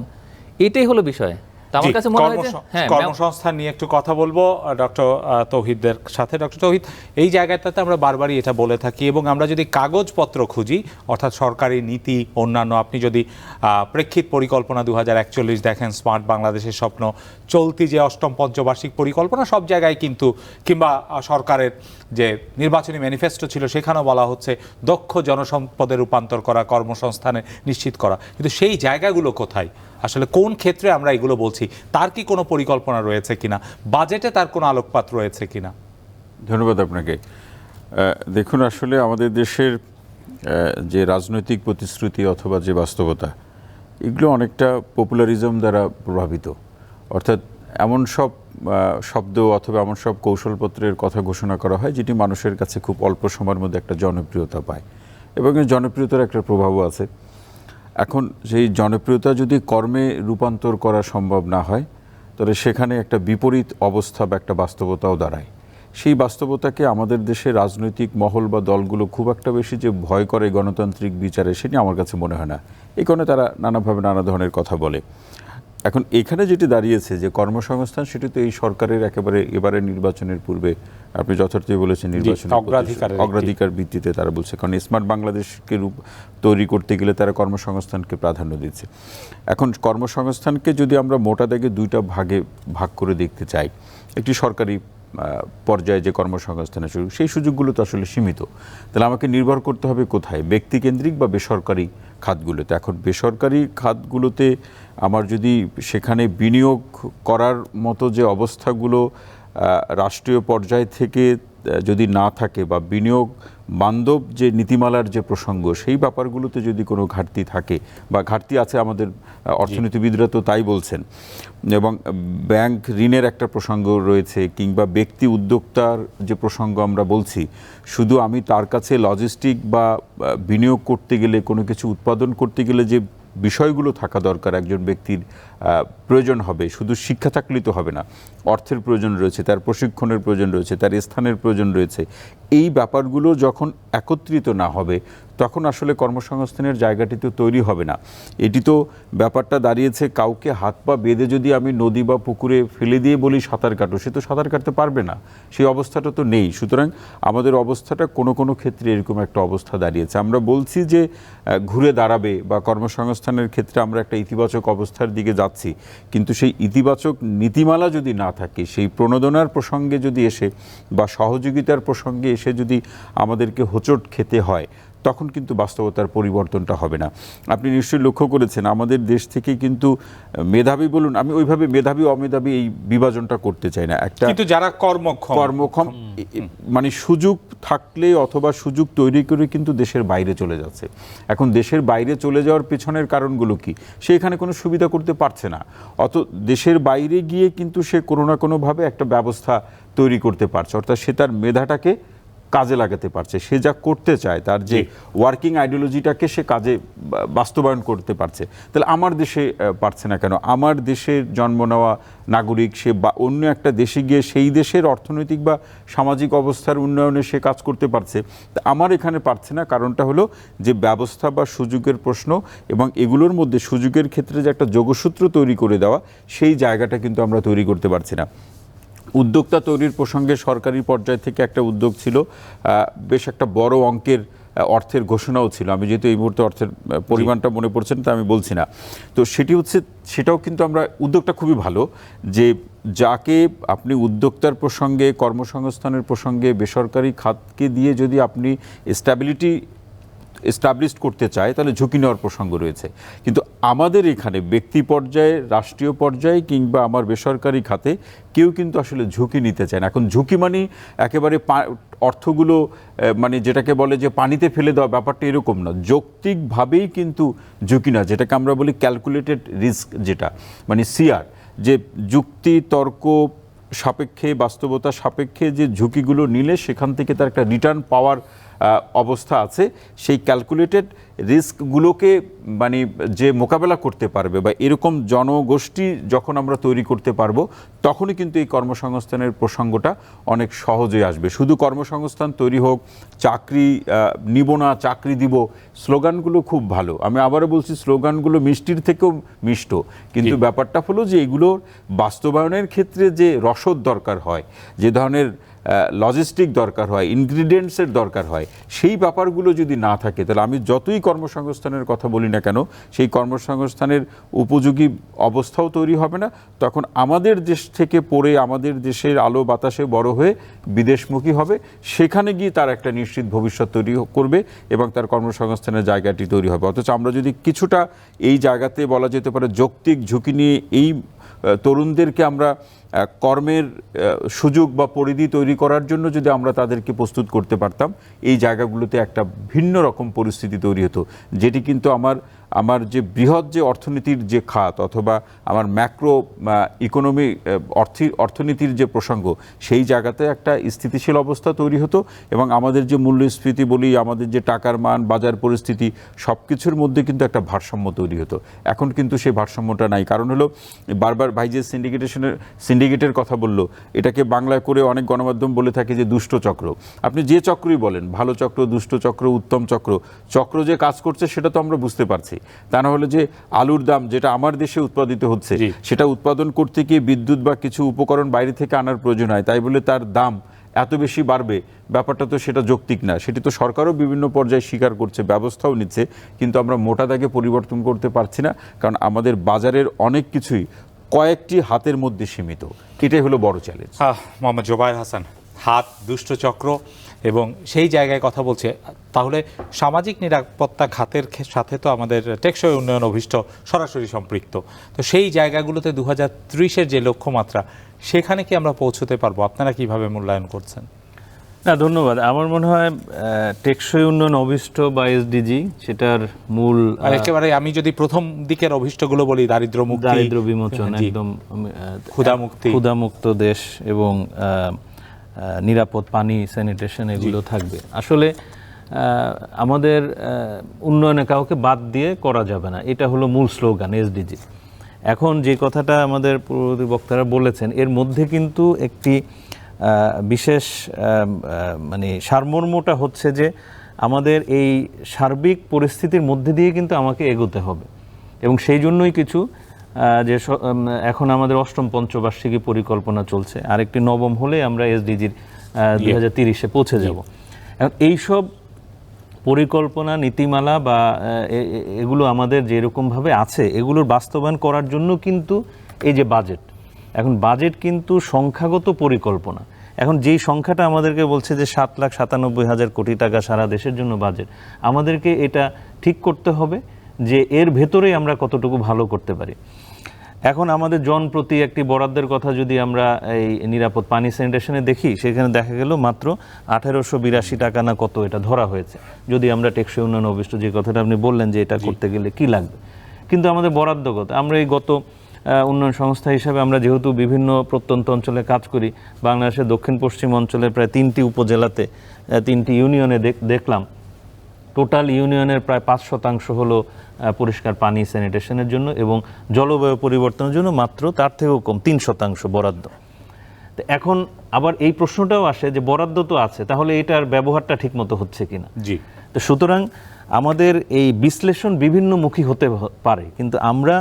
এটাই হলো বিষয়। আমার কাছে মনে হয় যে কর্মসংস্থান নিয়ে একটু কথা বলবো ডক্টর তৌহিদের সাথে। ডক্টর তৌহিদ, এই জায়গাটাতে আমরা বারবারই এটা বলে থাকি, এবং আমরা যদি কাগজপত্র খুঁজি, অর্থাৎ সরকারি নীতি, অন্যান্য, আপনি যদি প্রেক্ষিত পরিকল্পনা 2041 দেখেন, স্মার্ট বাংলাদেশের স্বপ্ন, চলতি যে 8ম পঞ্চবার্ষিক পরিকল্পনা, সব জায়গায় কিন্তু, কিংবা সরকারের যে নির্বাচনী ম্যানিফেস্টো ছিল, সেখানেও বলা হচ্ছে দক্ষ জনসম্পদে রূপান্তর করা, কর্মসংস্থানে নিশ্চিত করা। কিন্তু সেই জায়গাগুলো কোথায়? আসলে কোন ক্ষেত্রে আমরা এগুলো বলছি? তার কি কোনো পরিকল্পনা রয়েছে কিনা? বাজেটে তার কোনো আলোকপাত রয়েছে কিনা? ধন্যবাদ আপনাকে। দেখুন, আসলে আমাদের দেশের যে রাজনৈতিক প্রতিশ্রুতি অথবা যে বাস্তবতা, এগুলো অনেকটা পপুলারিজম দ্বারা প্রভাবিত। অর্থাৎ এমন সব শব্দ অথবা এমন সব কৌশলপত্রের কথা ঘোষণা করা হয় যেটি মানুষের কাছে খুব অল্প সময়ের মধ্যে একটা জনপ্রিয়তা পায়, এবং এই জনপ্রিয়তার একটা প্রভাবও আছে। এখন সেই জনপ্রিয়তা যদি কর্মে রূপান্তর করা সম্ভব না হয়, তাহলে সেখানে একটা বিপরীত অবস্থা বা একটা বাস্তবতাও দাঁড়ায়। সেই বাস্তবতাকে আমাদের দেশের রাজনৈতিক মহল বা দলগুলো খুব একটা বেশি যে ভয় করে গণতান্ত্রিক বিচারে, সেটি আমার কাছে মনে হয় না। এই কারণে তারা নানাভাবে নানা ধরনের কথা বলে। এখন এখানে যেটি দাঁড়িয়েছে যে কর্মসংস্থান, সেটি তো এই সরকারের একেবারে এবারে নির্বাচনের পূর্বে, আপনি যথার্থই বলেছেন, নির্বাচনের অগ্রাধিকার ভিত্তিতে তারা বলছে। কারণ স্মার্ট বাংলাদেশকে রূপ তৈরি করতে গেলে তারা কর্মসংস্থানকে প্রাধান্য দিচ্ছে। এখন কর্মসংস্থানকে যদি আমরা মোটা দাগে দুইটা ভাগে ভাগ করে দেখতে চাই, একটি সরকারি পর্যায়ে যে কর্মসংস্থানের সুযোগ, সেই সুযোগগুলো তো আসলে সীমিত। তাহলে আমাকে নির্ভর করতে হবে কোথায়? ব্যক্তিকেন্দ্রিক বা বেসরকারি খাতগুলোতে। এখন বেসরকারি খাতগুলোতে আমার যদি সেখানে বিনিয়োগ করার মতো যে অবস্থাগুলো রাষ্ট্রীয় পর্যায় থেকে যদি না থাকে, বা বিনিয়োগ বান্ধব যে নীতিমালার যে প্রসঙ্গ, সেই ব্যাপারগুলোতে যদি কোনো ঘাটতি থাকে, বা ঘাটতি আছে, আমাদের অর্থনীতিবিদরা তো তাই বলছেন, এবং ব্যাংক ঋণের একটা প্রসঙ্গ রয়েছে, কিংবা ব্যক্তি উদ্যোক্তার যে প্রসঙ্গ আমরা বলছি, শুধু আমি তার কাছে লজিস্টিক বা বিনিয়োগ করতে গেলে, কোনো কিছু উৎপাদন করতে গেলে যে বিষয়গুলো থাকা দরকার, একজন ব্যক্তির প্রয়োজন হবে, শুধু শিক্ষা থাকলেই তো হবে না, অর্থের প্রয়োজন রয়েছে, তার প্রশিক্ষণের প্রয়োজন রয়েছে, তার স্থানের প্রয়োজন রয়েছে। এই ব্যাপারগুলো যখন একত্রিত না হবে, তখন আসলে কর্মসংস্থানের জায়গাটি তো তৈরি হবে না। এটি তো ব্যাপারটা দাঁড়িয়েছে, কাউকে হাত পা বেঁধে যদি আমি নদী বা পুকুরে ফেলে দিয়ে বলি সাঁতার কাটো, সে তো সাঁতার কাটতে পারবে না, সেই অবস্থাটা তো নেই। সুতরাং আমাদের অবস্থাটা কোনো কোনো ক্ষেত্রে এরকম একটা অবস্থা দাঁড়িয়েছে। আমরা বলছি যে ঘুরে দাঁড়াবে, বা কর্মসংস্থানের ক্ষেত্রে আমরা একটা ইতিবাচক অবস্থার দিকে যাচ্ছি, কিন্তু সেই ইতিবাচক নীতিমালা যদি না থাকে, সেই প্রণোদনার প্রসঙ্গে যদি এসে, বা সহযোগিতার প্রসঙ্গে এসে যদি আমাদেরকে হোঁচট খেতে হয়, তখন কিন্তু বাস্তবতার পরিবর্তনটা হবে না। আপনি নিশ্চয়ই লক্ষ্য করেছেন, আমাদের দেশ থেকে কিন্তু মেধাবী বলুন, আমি ওইভাবে মেধাবী অমেধাবী এই বিভাজনটা করতে চাই না, একটা কিন্তু যারা কর্মক্ষম মানে সুযোগ থাকলে অথবা সুযোগ তৈরি করে কিন্তু দেশের বাইরে চলে যাচ্ছে। এখন দেশের বাইরে চলে যাওয়ার পেছনের কারণগুলো কি? সে এখানে কোনো সুবিধা করতে পারছে না, অত দেশের বাইরে গিয়ে কিন্তু সে কোনো না কোনোভাবে একটা ব্যবস্থা তৈরি করতে পারছে, অর্থাৎ সে তার মেধাটাকে কাজে লাগাতে পারছে, সে যা করতে চায়, তার যে ওয়ার্কিং আইডিওলজিটাকে সে কাজে বাস্তবায়ন করতে পারছে, তাহলে আমার দেশে পারছে না কেন? আমার দেশের জন্ম নেওয়া নাগরিক সে বা অন্য একটা দেশে গিয়ে সেই দেশের অর্থনৈতিক বা সামাজিক অবস্থার উন্নয়নে সে কাজ করতে পারছে, তা আমার এখানে পারছে না। কারণটা হলো যে ব্যবস্থা বা সুযোগের প্রশ্ন, এবং এগুলোর মধ্যে সুযোগের ক্ষেত্রে যে একটা যোগসূত্র তৈরি করে দেওয়া, সেই জায়গাটা কিন্তু আমরা তৈরি করতে পারছি না। উদ্যোক্তা তৈরির প্রসঙ্গে সরকারি পর্যায় থেকে একটা উদ্যোগ ছিল, বেশ একটা বড় অঙ্কের অর্থের ঘোষণাও ছিল। আমি যেহেতু এই মুহূর্তে অর্থের পরিমাণটা মনে পড়ছে না, তা আমি বলছি না। তো সেটাও কিন্তু আমরা, উদ্যোগটা খুবই ভালো, যে যাকে আপনি উদ্যোক্তার প্রসঙ্গে, কর্মসংস্থানের প্রসঙ্গে বেসরকারি খাতকে দিয়ে যদি আপনি এস্টাবলিশ করতে চায়, তাহলে ঝুঁকি নেওয়ার প্রসঙ্গ রয়েছে। কিন্তু আমাদের এখানে ব্যক্তি পর্যায়ে, রাষ্ট্রীয় পর্যায়ে কিংবা আমার বেসরকারি খাতে কেউ কিন্তু আসলে ঝুঁকি নিতে চায় না। এখন ঝুঁকি মানে একেবারে অর্থগুলো মানে যেটাকে বলে যে পানিতে ফেলে দেওয়া, ব্যাপারটা এরকম না। যৌক্তিকভাবেই কিন্তু ঝুঁকি না, যেটাকে আমরা বলি ক্যালকুলেটেড রিস্ক, যেটা মানে সিআর, যে যুক্তি তর্ক সাপেক্ষে, বাস্তবতা সাপেক্ষে যে ঝুঁকিগুলো নিলে সেখান থেকে তার একটা রিটার্ন পাওয়ার অবস্থা আছে, সেই ক্যালকুলেটেড রিস্কগুলোকে মানে যে মোকাবেলা করতে পারবে, বা এরকম জনগোষ্ঠী যখন আমরা তৈরি করতে পারবো, তখনই কিন্তু এই কর্মসংস্থানের প্রসঙ্গটা অনেক সহজে আসবে। শুধু কর্মসংস্থান তৈরি হোক, চাকরি নিব না চাকরি দিব, স্লোগানগুলো খুব ভালো। আমি আবারও বলছি, স্লোগানগুলো মিষ্টির থেকেও মিষ্ট, কিন্তু ব্যাপারটা হলো যে এগুলোর বাস্তবায়নের ক্ষেত্রে যে রসদ দরকার হয়, যে ধরনের লজিস্টিক দরকার হয়, ইনগ্রিডিয়েন্টসের দরকার হয়, সেই ব্যাপারগুলো যদি না থাকে, তাহলে আমি যতই কর্মসংস্থানের কথা বলি না কেন, সেই কর্মসংস্থানের উপযোগী অবস্থাও তৈরি হবে না। তখন আমাদের দেশ থেকে পড়ে, আমাদের দেশের আলো বাতাসে বড় হয়ে বিদেশমুখী হবে, সেখানে গিয়ে তার একটা নিশ্চিত ভবিষ্যৎ তৈরি করবে এবং তার কর্মসংস্থানের জায়গাটি তৈরি হবে। অথচ আমরা যদি কিছুটা এই জায়গাতে বলা যেতে পারে যৌক্তিক ঝুঁকি নিয়ে এই তরুণদেরকে আমরা কর্মের সুযোগ বা পরিধি তৈরি করার জন্য যদি আমরা তাদেরকে প্রস্তুত করতে পারতাম, এই জায়গাগুলোতে একটা ভিন্ন রকম পরিস্থিতি তৈরি হতো, যেটি কিন্তু আমার যে বৃহৎ যে অর্থনীতির যে খাত, অথবা আমার ম্যাক্রো ইকোনমি অর্থনীতির যে প্রসঙ্গ, সেই জায়গাতে একটা স্থিতিশীল অবস্থা তৈরি হতো, এবং আমাদের যে মূল্যস্ফীতি বলি, আমাদের যে টাকার মান, বাজার পরিস্থিতি, সব কিছুর মধ্যে কিন্তু একটা ভারসাম্য তৈরি হতো। এখন কিন্তু সেই ভারসাম্যটা নাই। কারণ হলো, বারবার ভাই যে সিন্ডিকেটের কথা বললো, এটাকে বাংলায় করে অনেক গণমাধ্যম বলে থাকে যে দুষ্ট চক্র। আপনি যে চক্রই বলেন, ভালো চক্র, দুষ্ট চক্র, উত্তম চক্র, চক্র যে কাজ করছে সেটা তো আমরা বুঝতে পারছি। তা না হলে যে আলুর দাম, যেটা আমার দেশে উৎপাদিত হচ্ছে, সেটা উৎপাদন করতে গিয়ে বিদ্যুৎ বা কিছু উপকরণ বাইরে থেকে আনার প্রয়োজন হয়, তাই বলে তার দাম এত বেশি বাড়বে, ব্যাপারটা তো সেটা যৌক্তিক না। সেটি তো সরকারও বিভিন্ন পর্যায়ে স্বীকার করছে, ব্যবস্থাও নিচ্ছে, কিন্তু আমরা মোটা দাগে পরিবর্তন করতে পারছি না, কারণ আমাদের বাজারের অনেক কিছুই কয়েকটি হাতের মধ্যে সীমিত। এটাই হলো বড় চ্যালেঞ্জ। মোহাম্মদ জোবায়ের হাসান, হাত, দুষ্টচক্র এবং সেই জায়গায় কথা বলছে। তাহলে সামাজিক নিরাপত্তা খাতের সাথে তো আমাদের টেকসই উন্নয়ন অভিষ্ট সরাসরি সম্পৃক্ত। তো সেই জায়গাগুলোতে 2030-এর যে লক্ষ্যমাত্রা, সেখানে কি আমরা পৌঁছতে পারবো? আপনারা কিভাবে মূল্যায়ন করছেন? না, ধন্যবাদ। আমার মনে হয় টেকসই উন্নয়ন অভিষ্ট বা এসডিজি, সেটার মূল একেবারে আমি যদি প্রথম দিকের অভিষ্টগুলো বলি, দারিদ্র বিমোচন, একদম ক্ষুধামুক্ত দেশ এবং নিরাপদ পানি, স্যানিটেশন, এগুলো থাকবে। আসলে আমাদের উন্নয়নে কাউকে বাদ দিয়ে করা যাবে না, এটা হলো মূল স্লোগান এসডিজি। এখন যে কথাটা আমাদের পূর্ববর্তী বক্তারা বলেছেন, এর মধ্যে কিন্তু একটি বিশেষ মানে সারমর্মটা হচ্ছে যে আমাদের এই সার্বিক পরিস্থিতির মধ্যে দিয়ে কিন্তু আমাকে এগোতে হবে, এবং সেই জন্যই কিছু যে এখন আমাদের ৮ম পঞ্চবার্ষিকী পরিকল্পনা চলছে, আরেকটি নবম হলে আমরা এসডিজির 2030-এ পৌঁছে যাব। এখন এইসব পরিকল্পনা, নীতিমালা বা এগুলো আমাদের যেরকমভাবে আছে, এগুলোর বাস্তবায়ন করার জন্য কিন্তু এই যে বাজেট, এখন বাজেট কিন্তু সংখ্যাগত পরিকল্পনা। এখন যেই সংখ্যাটা আমাদেরকে বলছে যে 7,97,000 কোটি টাকা সারা দেশের জন্য বাজেট, আমাদেরকে এটা ঠিক করতে হবে যে এর ভেতরেই আমরা কতটুকু ভালো করতে পারি। এখন আমাদের জনপ্রতি একটি বরাদ্দের কথা যদি আমরা এই নিরাপদ পানি স্যানিটেশনে দেখি, সেখানে দেখা গেল মাত্র 1882 টাকা না কত এটা ধরা হয়েছে। যদি আমরা টেকসই উন্নয়ন অভিষ্ট, যে কথাটা আপনি বললেন যে এটা করতে গেলে কি লাগবে, কিন্তু আমাদের বরাদ্দ কত? আমরা এই গত উন্নয়ন সংস্থা হিসাবে আমরা যেহেতু বিভিন্ন প্রত্যন্ত অঞ্চলে কাজ করি, বাংলাদেশের দক্ষিণ পশ্চিম অঞ্চলের প্রায় 3টি উপজেলাতে 3টি ইউনিয়নে দেখলাম টোটাল ইউনিয়নের প্রায় 5% হলো পরিষ্কার পানি স্যানিটেশনের জন্য, এবং জলবায়ু পরিবর্তনের জন্য মাত্র তার থেকেও কম 3% বরাদ্দ। তো এখন আবার এই প্রশ্নটাও আসে যে বরাদ্দ তো আছে, তাহলে এটার ব্যবহারটা ঠিকমতো হচ্ছে কিনা। জি। তো সুতরাং আমাদের এই বিশ্লেষণ বিভিন্নমুখী হতে পারে, কিন্তু আমরা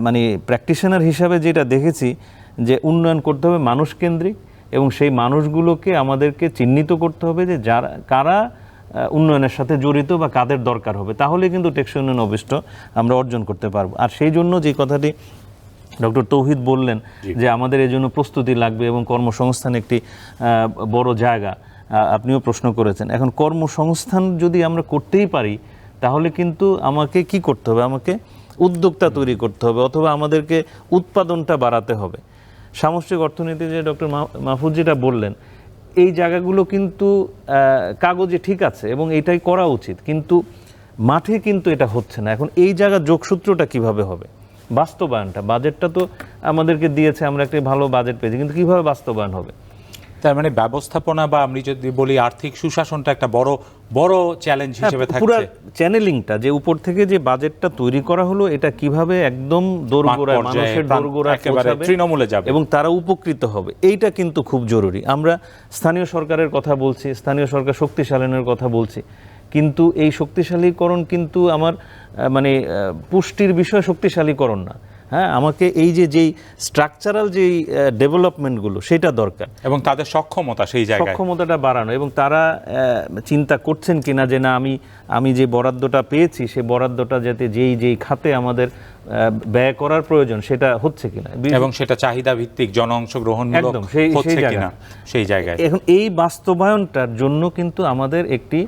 মানে প্র্যাকটিশনার হিসাবে যেটা দেখেছি যে উন্নয়ন করতে হবে মানুষকেন্দ্রিক, এবং সেই মানুষগুলোকে আমাদেরকে চিহ্নিত করতে হবে যে কারা উন্নয়নের সাথে জড়িত বা কাদের দরকার হবে, তাহলে কিন্তু টেকসই উন্নয়ন অভিষ্ট আমরা অর্জন করতে পারবো। আর সেই জন্য যে কথাটি ডক্টর তৌহিদ বললেন যে আমাদের এই জন্য প্রস্তুতি লাগবে এবং কর্মসংস্থান একটি বড় জায়গা, আপনিও প্রশ্ন করেছেন। এখন কর্মসংস্থান যদি আমরা করতেই পারি, তাহলে কিন্তু আমাকে কি করতে হবে? আমাকে উদ্যোক্তা তৈরি করতে হবে, অথবা আমাদেরকে উৎপাদনটা বাড়াতে হবে। সামষ্টিক অর্থনীতি যে ডক্টর মাহফুজ যেটা বললেন, এই জায়গাগুলো কিন্তু কাগজে ঠিক আছে এবং এটাই করা উচিত, কিন্তু মাঠে কিন্তু এটা হচ্ছে না। এখন এই জায়গার যোগসূত্রটা কিভাবে হবে? বাস্তবায়নটা, বাজেটটা তো আমাদেরকে দিয়েছে, আমরা একটা ভালো বাজেট পেয়েছি, কিন্তু কিভাবে বাস্তবায়ন হবে? তার মানে ব্যবস্থাপনা বা আমি যদি বলি আর্থিক সুশাসনটা একটা বড় বড় চ্যালেঞ্জ হিসেবে থাকছে। পুরো চ্যানেলিংটা, যে উপর থেকে যে বাজেটটা তৈরি করা হলো, এটা কিভাবে একদম দোরগোড়ায় মানুষের দোরগোড়ায় একেবারে তৃণমূলে যাবে এবং তারা উপকৃত হবে, এইটা কিন্তু খুব জরুরি। আমরা স্থানীয় সরকারের কথা বলছি, স্থানীয় সরকার শক্তিশালীনের কথা বলছি, কিন্তু এই শক্তিশালীকরণ কিন্তু আমার মানে পুষ্টির বিষয় শক্তিশালীকরণ না। হ্যাঁ, আমাকে এই যেই স্ট্রাকচারাল যেই ডেভেলপমেন্টগুলো সেটা দরকার, এবং তাদের সক্ষমতা, সেই জায়গায় সক্ষমতাটা বাড়ানো, এবং তারা চিন্তা করছেন কিনা যে না, আমি যে বরাদ্দটা পেয়েছি সেই বরাদ্দটা যাতে যেই খাতে আমাদের ব্যয় করার প্রয়োজন সেটা হচ্ছে কিনা, এবং সেটা চাহিদা ভিত্তিক জন অংশগ্রহণ হচ্ছে কিনা সেই জায়গায়। এখন এই বাস্তবায়নটার জন্য কিন্তু আমাদের একটি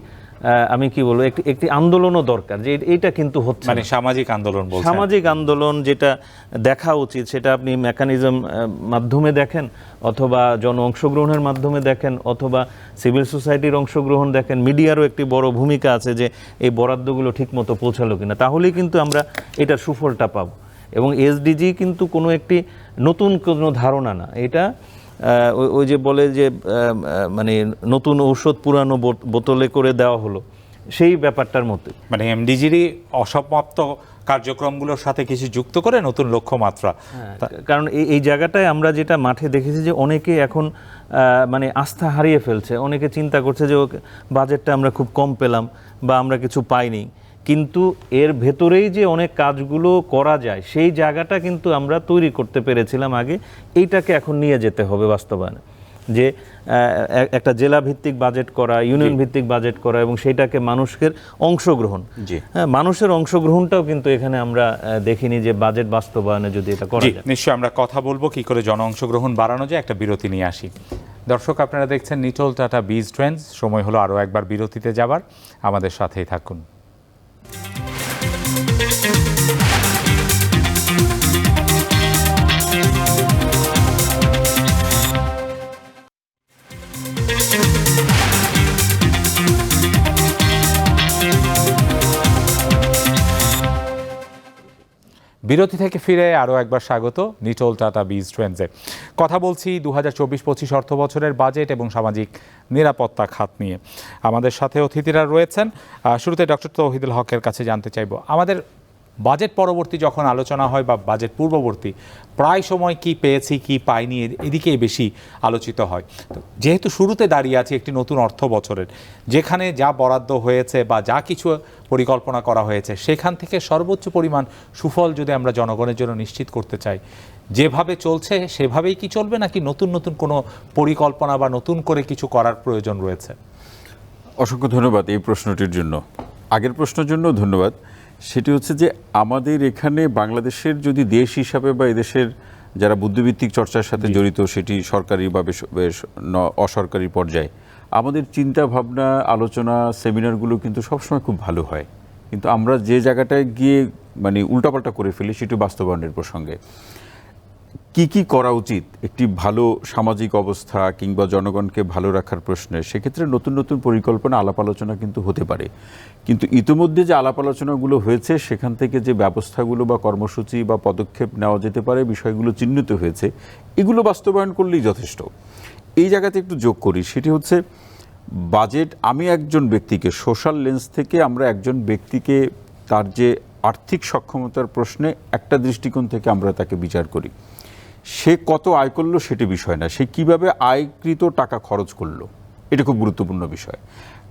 আমি কি বলবো একটি আন্দোলনও দরকার, যে এইটা কিন্তু হচ্ছে মানে সামাজিক আন্দোলন, সামাজিক আন্দোলন যেটা দেখা উচিত, সেটা আপনি মেকানিজম মাধ্যমে দেখেন, অথবা জন অংশগ্রহণের মাধ্যমে দেখেন, অথবা সিভিল সোসাইটির অংশগ্রহণ দেখেন, মিডিয়ারও একটি বড় ভূমিকা আছে যে এই বরাদ্দগুলো ঠিকমতো পৌঁছালো কিনা, তাহলেই কিন্তু আমরা এটার সুফলটা পাবো। এবং এসডিজি কিন্তু কোনো একটি নতুন কোনো ধারণা না, এটা ওই যে বলে যে মানে নতুন ঔষধ পুরানো বোতলে করে দেওয়া হলো, সেই ব্যাপারটার মতো। মানে এমডিজিরই অসমাপ্ত কার্যক্রমগুলোর সাথে কিছু যুক্ত করে নতুন লক্ষ্যমাত্রা। কারণ এই জায়গাটায় আমরা যেটা মাঠে দেখেছি যে অনেকে এখন মানে আস্থা হারিয়ে ফেলছে, অনেকে চিন্তা করছে যে বাজেটটা আমরা খুব কম পেলাম বা আমরা কিছু পাইনি, কিন্তু এর ভেতরেই যে অনেক কাজগুলো করা যায় সেই জায়গাটা কিন্তু আমরা তৈরি করতে পেরেছিলাম আগে, এইটাকে এখন নিয়ে যেতে হবে বাস্তবায়নে, যে একটা জেলা ভিত্তিক বাজেট করা, ইউনিয়ন ভিত্তিক বাজেট করা, এবং সেইটাকে মানুষের অংশগ্রহণ, হ্যাঁ, মানুষের অংশগ্রহণটাও কিন্তু এখানে আমরা দেখিনি যে বাজেট বাস্তবায়নে যদি এটা করা যায়। নিশ্চয়ই আমরা কথা বলবো কি করে জন অংশগ্রহণ বাড়ানো যায়, একটা বিরতি নিয়ে আসি। দর্শক, আপনারা দেখছেন নিটোল টাটা বীজ ট্রেন্ডস, সময় হলো আরও একবার বিরতিতে যাবার, আমাদের সাথেই থাকুন। বিরতি থেকে ফিরে আরও একবার স্বাগত নিটোল টাটা বীজ ট্রেন্ডসে। কথা বলছি 2024-25 অর্থ বছরের বাজেট এবং সামাজিক নিরাপত্তা খাত নিয়ে। আমাদের সাথে অতিথিরা রয়েছেন। শুরুতে ডক্টর তৌহিদুল হকের কাছে জানতে চাইব, আমাদের বাজেট পরবর্তী যখন আলোচনা হয় বা বাজেট পূর্ববর্তী, প্রায় সময় কি পেয়েছি কি পাইনি এদিকেই বেশি আলোচিত হয়। তো যেহেতু শুরুতে দাঁড়িয়ে আছে একটি নতুন অর্থ বছরের, যেখানে যা বরাদ্দ হয়েছে বা যা কিছু পরিকল্পনা করা হয়েছে সেখান থেকে সর্বোচ্চ পরিমাণ সুফল যদি আমরা জনগণের জন্য নিশ্চিত করতে চাই, যেভাবে চলছে সেভাবেই কি চলবে, নাকি নতুন নতুন কোনো পরিকল্পনা বা নতুন করে কিছু করার প্রয়োজন রয়েছে? অসংখ্য ধন্যবাদ এই প্রশ্নটির জন্য। আগের প্রশ্নের জন্য ধন্যবাদ। সেটি হচ্ছে যে আমাদের এখানে বাংলাদেশের যদি দেশ হিসাবে বা এদেশের যারা বুদ্ধিবৃত্তিক চর্চার সাথে জড়িত, সেটি সরকারি বা অসরকারি পর্যায়ে, আমাদের চিন্তা ভাবনা, আলোচনা, সেমিনারগুলো কিন্তু সবসময় খুব ভালো হয়, কিন্তু আমরা যে জায়গাটায় গিয়ে মানে উল্টাপাল্টা করে ফেলি সেটি বাস্তবায়নের প্রসঙ্গে। কি কি করা উচিত একটি ভালো সামাজিক অবস্থা কিংবা জনগণকে ভালো রাখার প্রশ্নে, সেক্ষেত্রে নতুন নতুন পরিকল্পনা আলাপ আলোচনা কিন্তু হতে পারে। কিন্তু ইতিমধ্যে যে আলাপ আলোচনাগুলো হয়েছে সেখান থেকে যে ব্যবস্থাগুলো বা কর্মসূচি বা পদক্ষেপ নেওয়া যেতে পারে, বিষয়গুলো চিহ্নিত হয়েছে, এগুলো বাস্তবায়ন করলেই যথেষ্ট। এই জায়গাতে একটু যোগ করি, সেটি হচ্ছে বাজেট। আমি একজন ব্যক্তিকে সোশ্যাল লেন্স থেকে আমরা একজন ব্যক্তিকে তার যে আর্থিক সক্ষমতার প্রশ্নে একটা দৃষ্টিকোণ থেকে আমরা তাকে বিচার করি। সে কত আয় করলো সেটি বিষয় না, সে কিভাবে আয়কৃত টাকা খরচ করলো, এটা খুব গুরুত্বপূর্ণ বিষয়।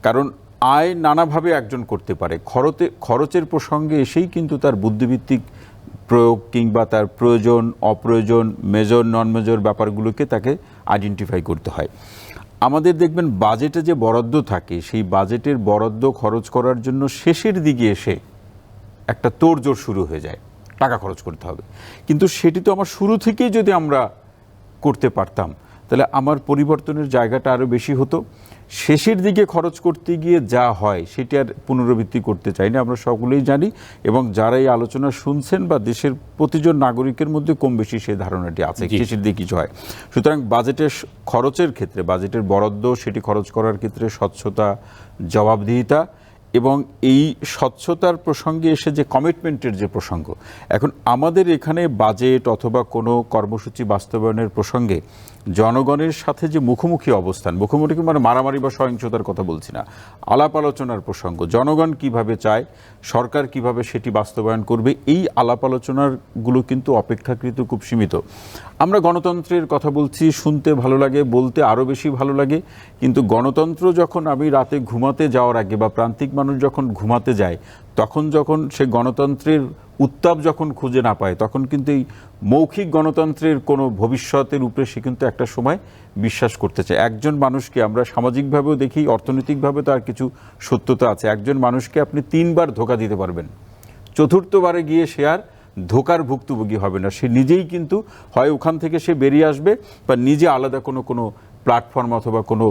কারণ আয় নানাভাবে একজন করতে পারে, খরচের প্রসঙ্গে এসেই কিন্তু তার বুদ্ধিভিত্তিক প্রয়োগ কিংবা তার প্রয়োজন অপ্রয়োজন, মেজর নন মেজর ব্যাপারগুলোকে তাকে আইডেন্টিফাই করতে হয়। আমাদের দেখবেন বাজেটে যে বরাদ্দ থাকে, সেই বাজেটের বরাদ্দ খরচ করার জন্য শেষের দিকে এসে একটা তোড়জোড় শুরু হয়ে যায়, টাকা খরচ করতে হবে। কিন্তু সেটি তো আমার শুরু থেকেই যদি আমরা করতে পারতাম, তাহলে আমার পরিবর্তনের জায়গাটা আরও বেশি হতো। শেষের দিকে খরচ করতে গিয়ে যা হয় সেটি আর পুনরাবৃত্তি করতে চাই না, আমরা সকলেই জানি। এবং যারা এই আলোচনা শুনছেন বা দেশের প্রতিজন নাগরিকের মধ্যে কম বেশি সেই ধারণাটি আছে শেষের দিকে কিছু হয়। সুতরাং বাজেটের খরচের ক্ষেত্রে, বাজেটের বরাদ্দ সেটি খরচ করার ক্ষেত্রে স্বচ্ছতা, জবাবদিহিতা এবং এই স্বচ্ছতার প্রসঙ্গে এসে যে কমিটমেন্টের যে প্রসঙ্গ, এখন আমাদের এখানে বাজেট অথবা কোনো কর্মসূচি বাস্তবায়নের প্রসঙ্গে জনগণের সাথে যে মুখোমুখি অবস্থান, মুখোমুখি মানে মারামারি বা সহিংসতার কথা বলছি না, আলাপ আলোচনার প্রসঙ্গ, জনগণ কিভাবে চায়, সরকার কিভাবে সেটি বাস্তবায়ন করবে, এই আলাপ আলোচনাগুলো কিন্তু অপেক্ষাকৃত খুব সীমিত। আমরা গণতন্ত্রের কথা বলছি, শুনতে ভালো লাগে, বলতে আরও বেশি ভালো লাগে, কিন্তু গণতন্ত্র যখন আমি রাতে ঘুমাতে যাওয়ার আগে বা প্রান্তিক মানুষ যখন ঘুমাতে যায়, তখন যখন সে গণতন্ত্রের উত্তাপ যখন খুঁজে না পায়, তখন কিন্তু এই মৌখিক গণতন্ত্রের কোনো ভবিষ্যতের উপরে সে কিন্তু একটা সময় বিশ্বাস করতে চায়। একজন মানুষকে আমরা সামাজিকভাবেও দেখি, অর্থনৈতিকভাবে তার কিছু সত্যতা আছে। একজন মানুষকে আপনি 3 বার ধোঁকা দিতে পারবেন, চতুর্থবারে গিয়ে সে আর ধোঁকার ভুক্তভোগী হবে না, সে নিজেই কিন্তু হয় ওখান থেকে সে বেরিয়ে আসবে বা নিজে আলাদা কোনো প্ল্যাটফর্ম অথবা কোনো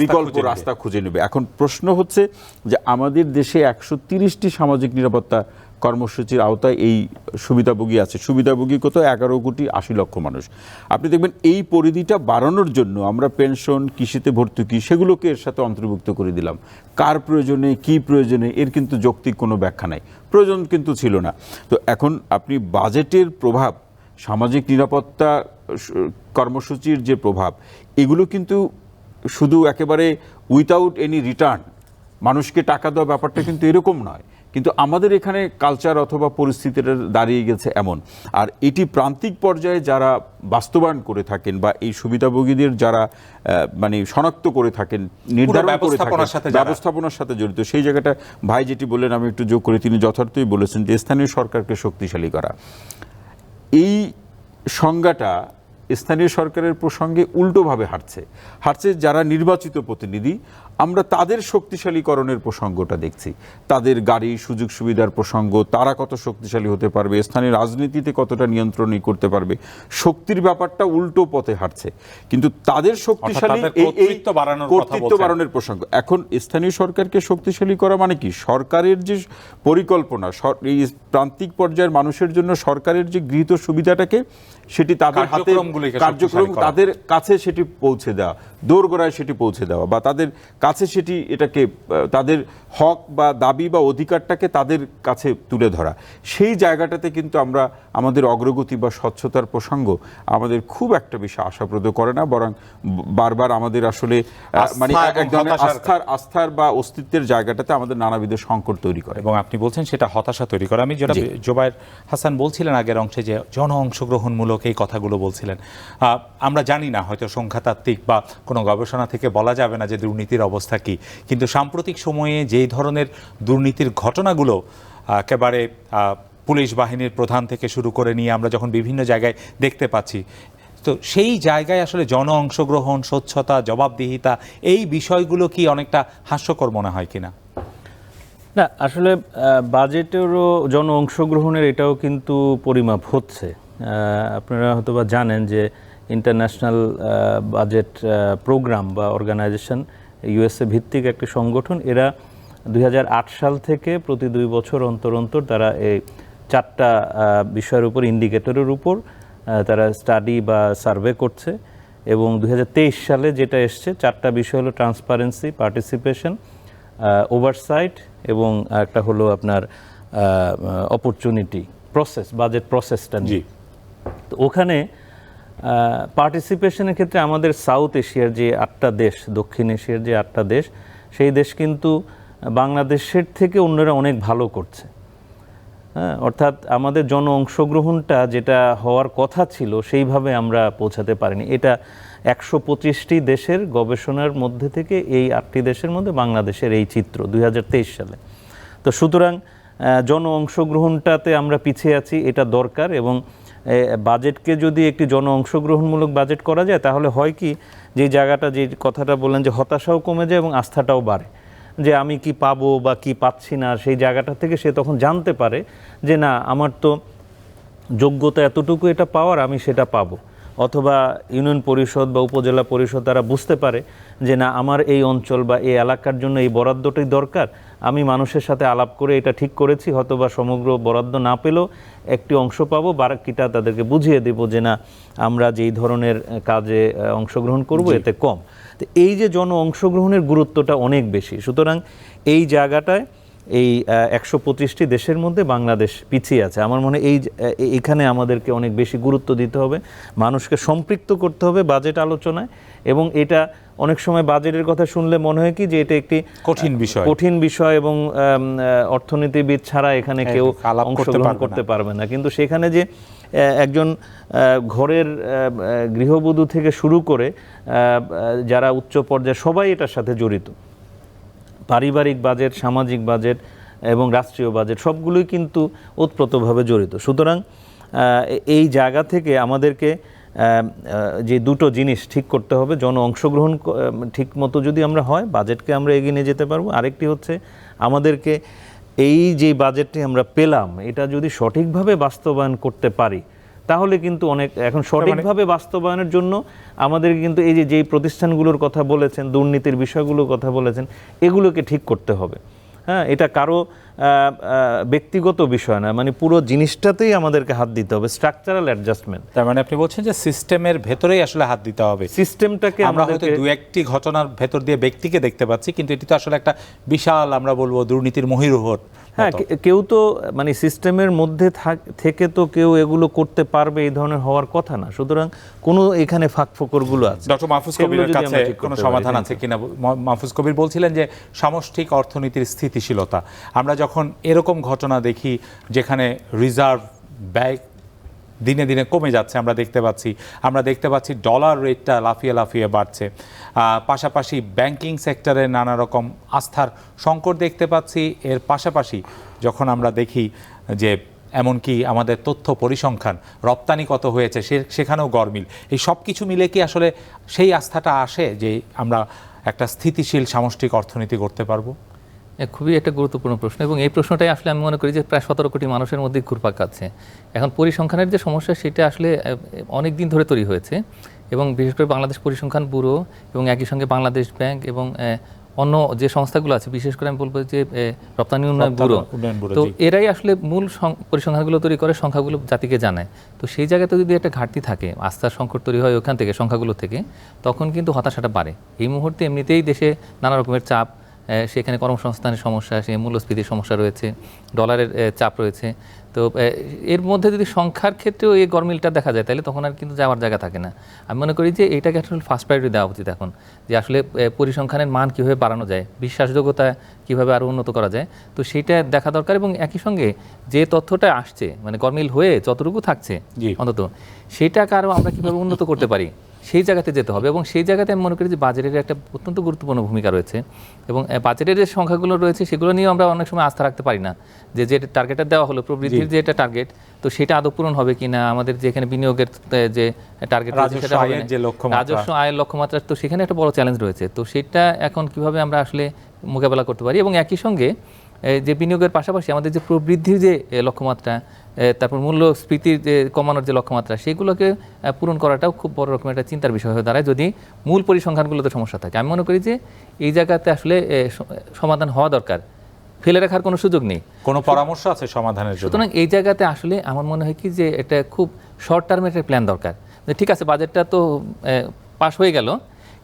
বিকল্প রাস্তা খুঁজে নেবে। এখন প্রশ্ন হচ্ছে যে আমাদের দেশে 130টি সামাজিক নিরাপত্তা কর্মসূচির আওতায় এই সুবিধাভোগী আছে। সুবিধাভোগী কত? 11,80,00,000 মানুষ। আপনি দেখবেন এই পরিধিটা বাড়ানোর জন্য আমরা পেনশন, কৃষিতে ভর্তুকি, সেগুলোকে এর সাথে অন্তর্ভুক্ত করে দিলাম। কার প্রয়োজনে, কি প্রয়োজনে, এর কিন্তু যৌক্তিক কোনো ব্যাখ্যা নাই, প্রয়োজন কিন্তু ছিল না। তো এখন আপনি বাজেটের প্রভাব, সামাজিক নিরাপত্তা কর্মসূচির যে প্রভাব, এগুলো কিন্তু শুধু একেবারে উইথাউট এনি রিটার্ন মানুষকে টাকা দেওয়া ব্যাপারটা কিন্তু এরকম নয়। কিন্তু আমাদের এখানে কালচার অথবা পরিস্থিতিটা দাঁড়িয়ে গেছে এমন। আর এটি প্রান্তিক পর্যায়ে যারা বাস্তবায়ন করে থাকেন বা এই সুবিধাভোগীদের যারা মানে শনাক্ত করে থাকেন, নির্ধারণ করে থাকেন, ব্যবস্থাপনার সাথে জড়িত, সেই জায়গাটা ভাই যেটি বললেন আমি একটু যোগ করে, তিনি যথার্থই বলেছেন যে স্থানীয় সরকারকে শক্তিশালী করা। এই সংজ্ঞাটা স্থানীয় সরকারের প্রসঙ্গে উল্টোভাবে হাঁটছে যারা নির্বাচিত প্রতিনিধি, আমরা তাদের শক্তিশালীকরণের প্রসঙ্গটা দেখছি, তাদের গাড়ি সুযোগ সুবিধার প্রসঙ্গ, তারা কত শক্তিশালী হতে পারবে, স্থানীয় রাজনীতিতে কতটা নিয়ন্ত্রণই করতে পারবে, শক্তির ব্যাপারটা উল্টো পথে হাঁটছে। কিন্তু তাদের শক্তিশালী কর্তৃত্ব বাড়ানোর প্রসঙ্গ। এখন স্থানীয় সরকারকে শক্তিশালী করা মানে কি? সরকারের যে পরিকল্পনা, এই প্রান্তিক পর্যায়ের মানুষের জন্য সরকারের যে গৃহীত সুবিধাটাকে সেটি তাদের হাতে, কার্যক্রম তাদের কাছে সেটি পৌঁছে দেওয়া, দোরগোড়ায় সেটি পৌঁছে দেওয়া, বা তাদের কাছে সেটি এটাকে তাদের হক বা দাবি বা অধিকারটাকে তাদের কাছে তুলে ধরা, সেই জায়গাটাতে কিন্তু আমরা আমাদের অগ্রগতি বা স্বচ্ছতার প্রসঙ্গ আমাদের খুব একটা বেশি আশাপ্রদ করে না, বরং বারবার আমাদের আসলে মানে এক ধরনের আস্থার বা অস্তিত্বের জায়গাটাতে আমাদের নানাবিধ সংকট তৈরি করে। এবং আপনি বলছেন সেটা হতাশা তৈরি করে। আমি যেটা জোবায়ের হাসান বলছিলেন আগের অংশে, যে জন অংশগ্রহণমূলক এই কথাগুলো বলছিলেন, আমরা জানি না, হয়তো সংখ্যাতাত্ত্বিক বা কোনো গবেষণা থেকে বলা যাবে না যে দুর্নীতির অবস্থা কি, কিন্তু সাম্প্রতিক সময়ে যেই ধরনের দুর্নীতির ঘটনাগুলো একেবারে পুলিশ বাহিনীর প্রধান থেকে শুরু করে নিয়ে আমরা যখন বিভিন্ন জায়গায় দেখতে পাচ্ছি, তো সেই জায়গায় আসলে জন অংশগ্রহণ, স্বচ্ছতা, জবাবদিহিতা, এই বিষয়গুলো কি অনেকটা হাস্যকর মনে হয় কিনা? না, আসলে বাজেটেরও জন অংশগ্রহণের এটাও কিন্তু পরিমাপ হচ্ছে। আপনারা হয়তো বা জানেন যে ইন্টারন্যাশনাল বাজেট প্রোগ্রাম বা অর্গানাইজেশন, ইউএসএ ভিত্তিক একটি সংগঠন, এরা 2008 সাল থেকে প্রতি 2 বছর অন্তর অন্তর তারা এই 4টা বিষয়ের উপর, ইন্ডিকেটরের উপর তারা স্টাডি বা সার্ভে করছে এবং 2023 সালে যেটা এসছে 4টা বিষয় হলো ট্রান্সপারেন্সি, পার্টিসিপেশন, ওভারসাইট এবং একটা হলো আপনার অপরচুনিটি প্রসেস, বাজেট প্রসেসটা নিয়ে। তো ওখানে পার্টিসিপেশনের ক্ষেত্রে আমাদের সাউথ এশিয়ার যে 8টা দেশ, দক্ষিণ এশিয়ার যে 8টা দেশ, সেই দেশ কিন্তু বাংলাদেশের থেকে অন্যরা অনেক ভালো করছে। হ্যাঁ, অর্থাৎ আমাদের জন অংশগ্রহণটা যেটা হওয়ার কথা ছিল সেইভাবে আমরা পৌঁছাতে পারিনি। এটা 125টি দেশের গবেষণার মধ্যে থেকে এই 8টি দেশের মধ্যে বাংলাদেশের এই চিত্র 2023 সালে। তো সুতরাং জন অংশগ্রহণটাতে আমরা পিছিয়ে আছি, এটা দরকার। এবং বাজেটকে যদি একটি জন অংশগ্রহণমূলক বাজেট করা যায় তাহলে হয় কি, যে জায়গাটা, যে কথাটা বললেন যে হতাশাও কমে যায় এবং আস্থাটাও বাড়ে, যে আমি কি পাবো বা কি পাচ্ছি না, সেই জায়গাটা থেকে সে তখন জানতে পারে যে না, আমার তো যোগ্যতা এতটুকু এটা পাওয়ার, আমি সেটা পাবো। অথবা ইউনিয়ন পরিষদ বা উপজেলা পরিষদ তারা বুঝতে পারে যে না, আমার এই অঞ্চল বা এই এলাকার জন্য এই বরাদ্দটাই দরকার, আমি মানুষের সাথে আলাপ করে এটা ঠিক করেছি, হয়তো বা সমগ্র বরাদ্দ না পেলেও একটি অংশ পাবো, বাকিটা তাদেরকে বুঝিয়ে দেব যে না, আমরা যেই ধরনের কাজে অংশগ্রহণ করব এতে কম। তো এই যে জন অংশগ্রহণের গুরুত্বটা অনেক বেশি। সুতরাং এই জায়গাটায় এই 125টি দেশের মধ্যে বাংলাদেশ পিছিয়ে আছে। আমার মনে হয় এইখানে আমাদেরকে অনেক বেশি গুরুত্ব দিতে হবে, মানুষকে সম্পৃক্ত করতে হবে বাজেট আলোচনায়। এবং এটা অনেক সময় বাজেটের কথা শুনলে মনে হয় কি যে এটা একটি কঠিন বিষয় এবং অর্থনীতিবিদ ছাড়া এখানে কেউ অংশগ্রহণ করতে পারবে না। কিন্তু সেখানে যে একজন ঘরের গৃহবধূ থেকে শুরু করে যারা উচ্চ পর্যায়ে সবাই এটার সাথে জড়িত, পারিবারিক বাজেট, সামাজিক বাজেট এবং রাষ্ট্রীয় বাজেট সবগুলোই কিন্তু ওতপ্রোতভাবে জড়িত। সুতরাং এই জায়গা থেকে আমাদেরকে যে দুটো জিনিস ঠিক করতে হবে, জন অংশগ্রহণ ঠিক মতো যদি আমরা হয়, বাজেটকে আমরা এগিয়ে নিয়ে যেতে পারবো। আরেকটি হচ্ছে আমাদেরকে এই যে বাজেটটি আমরা পেলাম, এটা যদি সঠিকভাবে বাস্তবায়ন করতে পারি তাহলে কিন্তু অনেক, এখন সঠিকভাবে বাস্তবায়নের জন্য আমাদের কিন্তু এই যে যেই প্রতিষ্ঠানগুলোর কথা বলেছেন, দুর্নীতির বিষয়গুলোর কথা বলেছেন, এগুলোকে ঠিক করতে হবে। হ্যাঁ, এটা কারো ব্যক্তিগত বিষয় না, মানে পুরো জিনিসটাতেই আমাদেরকে হাত দিতে হবে, স্ট্রাকচারাল অ্যাডজাস্টমেন্ট। তার মানে আপনি বলছেন যে সিস্টেমের ভেতরেই আসলে হাত দিতে হবে। সিস্টেমটাকে আমরা হয়তো দু একটি ঘটনার ভেতর দিয়ে ব্যক্তিকে দেখতে পাচ্ছি, কিন্তু এটি তো আসলে একটা বিশাল, আমরা বলবো, দুর্নীতির মহীরুহর। হ্যাঁ, কেউ তো মানে সিস্টেমের মধ্যে থেকে তো কেউ এগুলো করতে পারবে এই ধরনের হওয়ার কথা না। সুতরাং কোনো এখানে ফাঁকফোকরগুলো আছে। ডক্টর মাহফুজ কবিরের কাছে কোনো সমাধান আছে কিনা? মাহফুজ কবির বলছিলেন যে সামষ্টিক অর্থনীতির স্থিতিশীলতা, আমরা যখন এরকম ঘটনা দেখি যেখানে রিজার্ভ ব্যয় দিনে দিনে কমে যাচ্ছে, আমরা দেখতে পাচ্ছি ডলার রেটটা লাফিয়ে লাফিয়ে বাড়ছে, পাশাপাশি ব্যাংকিং সেক্টরে নানা রকম আস্থার সংকট দেখতে পাচ্ছি। এর পাশাপাশি যখন আমরা দেখি যে এমনকি আমাদের তথ্য পরিসংখ্যান, রপ্তানি কত হয়েছে সেখানেও গরমিল, এই সব কিছু মিলে কি আসলে সেই আস্থাটা আসে যে আমরা একটা স্থিতিশীল সামষ্টিক অর্থনীতি করতে পারবো? খুবই একটা গুরুত্বপূর্ণ প্রশ্ন, এবং এই প্রশ্নটাই আসলে আমি মনে করি যে প্রায় 17 কোটি মানুষের মধ্যে ঘুরপাক খাচ্ছে। এখন পরিসংখ্যানের যে সমস্যা, সেটা আসলে অনেক দিন ধরে তৈরি হয়েছে, এবং বিশেষ করে বাংলাদেশ পরিসংখ্যান ব্যুরো এবং একই সঙ্গে বাংলাদেশ ব্যাংক এবং অন্য যে সংস্থাগুলো আছে, বিশেষ করে আমি বলবো যে রপ্তানি উন্নয়ন ব্যুরো, তো এরাই আসলে মূল পরিসংখ্যানগুলো তৈরি করে, সংখ্যাগুলো জাতিকে জানায়। তো সেই জায়গাতে যদি একটা ঘাটতি থাকে, আস্থার সংকট তৈরি হয় ওখান থেকে, সংখ্যাগুলো থেকে, তখন কিন্তু হতাশাটা বাড়ে। এই মুহূর্তে এমনিতেই দেশে নানা রকমের চাপ, সেখানে কর্মসংস্থানের সমস্যা, সে মূল্যস্ফীতির সমস্যা রয়েছে, ডলারের চাপ রয়েছে। তো এর মধ্যে যদি সংখ্যার ক্ষেত্রেও এই গরমিলটা দেখা যায়, তাহলে তখন আর কিন্তু যাওয়ার জায়গা থাকে না। আমি মনে করি যে এটাকে আসলে ফার্স্ট প্রায়োরিটি দেওয়া উচিত এখন, যে আসলে পরিসংখ্যানের মান কীভাবে বাড়ানো যায়, বিশ্বাসযোগ্যতা কীভাবে আরও উন্নত করা যায়, তো সেইটা দেখা দরকার। এবং একই সঙ্গে যে তথ্যটা আসছে, মানে গরমিল হয়ে যতটুকু থাকছে অন্তত, সেটাকে আরও আমরা কীভাবে উন্নত করতে পারি, সেই জায়গাতে যেতে হবে। এবং সেই জায়গাতে আমি মনে করি যে বাজেটের একটা অত্যন্ত গুরুত্বপূর্ণ ভূমিকা রয়েছে, এবং বাজেটের যে সংখ্যাগুলো রয়েছে সেগুলো নিয়েও আমরা অনেক সময় আস্থা রাখতে পারি না, যে টার্গেটটা দেওয়া হলো প্রবৃদ্ধির যে এটা টার্গেট, তো সেটা আদৌ পূরণ হবে কিনা, আমাদের যেখানে বিনিয়োগের যে টার্গেট সেটা হবে না, রাজস্ব আয়ের লক্ষ্যমাত্রা, তো সেখানে একটা বড় চ্যালেঞ্জ রয়েছে। তো সেটা এখন কিভাবে আমরা আসলে মোকাবেলা করতে পারি, এবং একই সঙ্গে যে বিনিয়োগের পাশাপাশি আমাদের যে প্রবৃদ্ধির যে লক্ষ্যমাত্রা, তারপর মূল্যস্ফীতির যে কমানোর যে লক্ষ্যমাত্রা, সেগুলোকে পূরণ করাটাও খুব বড় রকমের একটা চিন্তার বিষয় হয়ে দাঁড়ায় যদি মূল পরিসংখ্যানগুলোতে সমস্যা থাকে। আমি মনে করি যে এই জায়গাতে আসলে সমাধান হওয়া দরকার। ফেলে রাখার কোনো সুযোগ নেই। কোনো পরামর্শ আছে সমাধানের জন্য? সুতরাং এই জায়গাতে আসলে আমার মনে হয় কি যে এটা খুব শর্ট টার্মের একটা প্ল্যান দরকার, যে ঠিক আছে বাজেটটা তো পাস হয়ে গেল,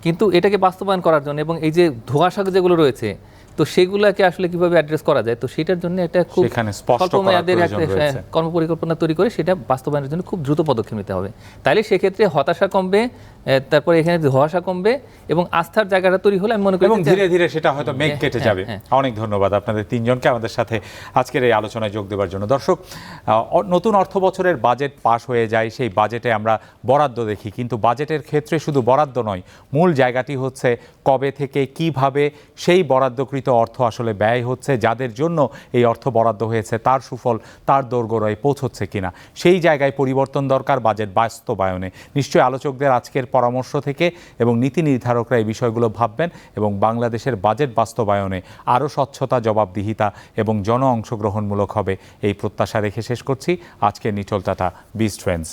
কিন্তু এটাকে বাস্তবায়ন করার জন্য এবং এই যে ধোঁয়াশা যেগুলো রয়েছে তো সেগুলোকে আসলে কিভাবে অ্যাড্রেস করা যায়, তো সেটার জন্য এটা খুব সেখানে স্পষ্ট স্বল্প করার মেয়াদের প্রয়োজন একটা রয়েছে। কর্মপরিকল্পনা তৈরি করে সেটা বাস্তবায়নের জন্য খুব দ্রুত পদক্ষেপ নিতে হবে। তাইলে সেক্ষেত্রে হতাশা কমবে, তারপরে এখানে ধোঁয়াশা কমবে এবং আস্থার জায়গাটা তৈরি হলে আমি মনে করি এবং যে- ধীরে ধীরে সেটা হয়তো মেঘ কেটে হ্যাঁ, যাবে। হ্যাঁ। অনেক ধন্যবাদ আপনাদের তিনজনকে আমাদের সাথে আজকের এই আলোচনায় যোগ দেওয়ার জন্য। দর্শক, নতুন অর্থ বছরের বাজেট পাশ হয়ে যায়, সেই বাজেটে আমরা বরাদ্দ দেখি, কিন্তু বাজেটের ক্ষেত্রে শুধু বরাদ্দ নয়, মূল জায়গাটি হচ্ছে কবে থেকে কিভাবে সেই বরাদ্দকৃত অর্থ আসলে ব্যয় হচ্ছে, যাদের জন্য এই অর্থ বরাদ্দ হয়েছে তার সুফল তার দোরগোড়ায় পৌঁছচ্ছে কিনা, সেই জায়গায় পরিবর্তন দরকার বাজেট বাস্তবায়নে। নিশ্চয়ই আলোচকদের আজকের পরামর্শ থেকে এবং নীতি নির্ধারকরা এই বিষয়গুলো ভাববেন এবং বাংলাদেশের বাজেট বাস্তবায়নে আরও স্বচ্ছতা, জবাবদিহিতা এবং জন অংশগ্রহণমূলক হবে এই প্রত্যাশা রেখে শেষ করছি আজকের নিটোল টাটা বিজ ট্রেন্ডস।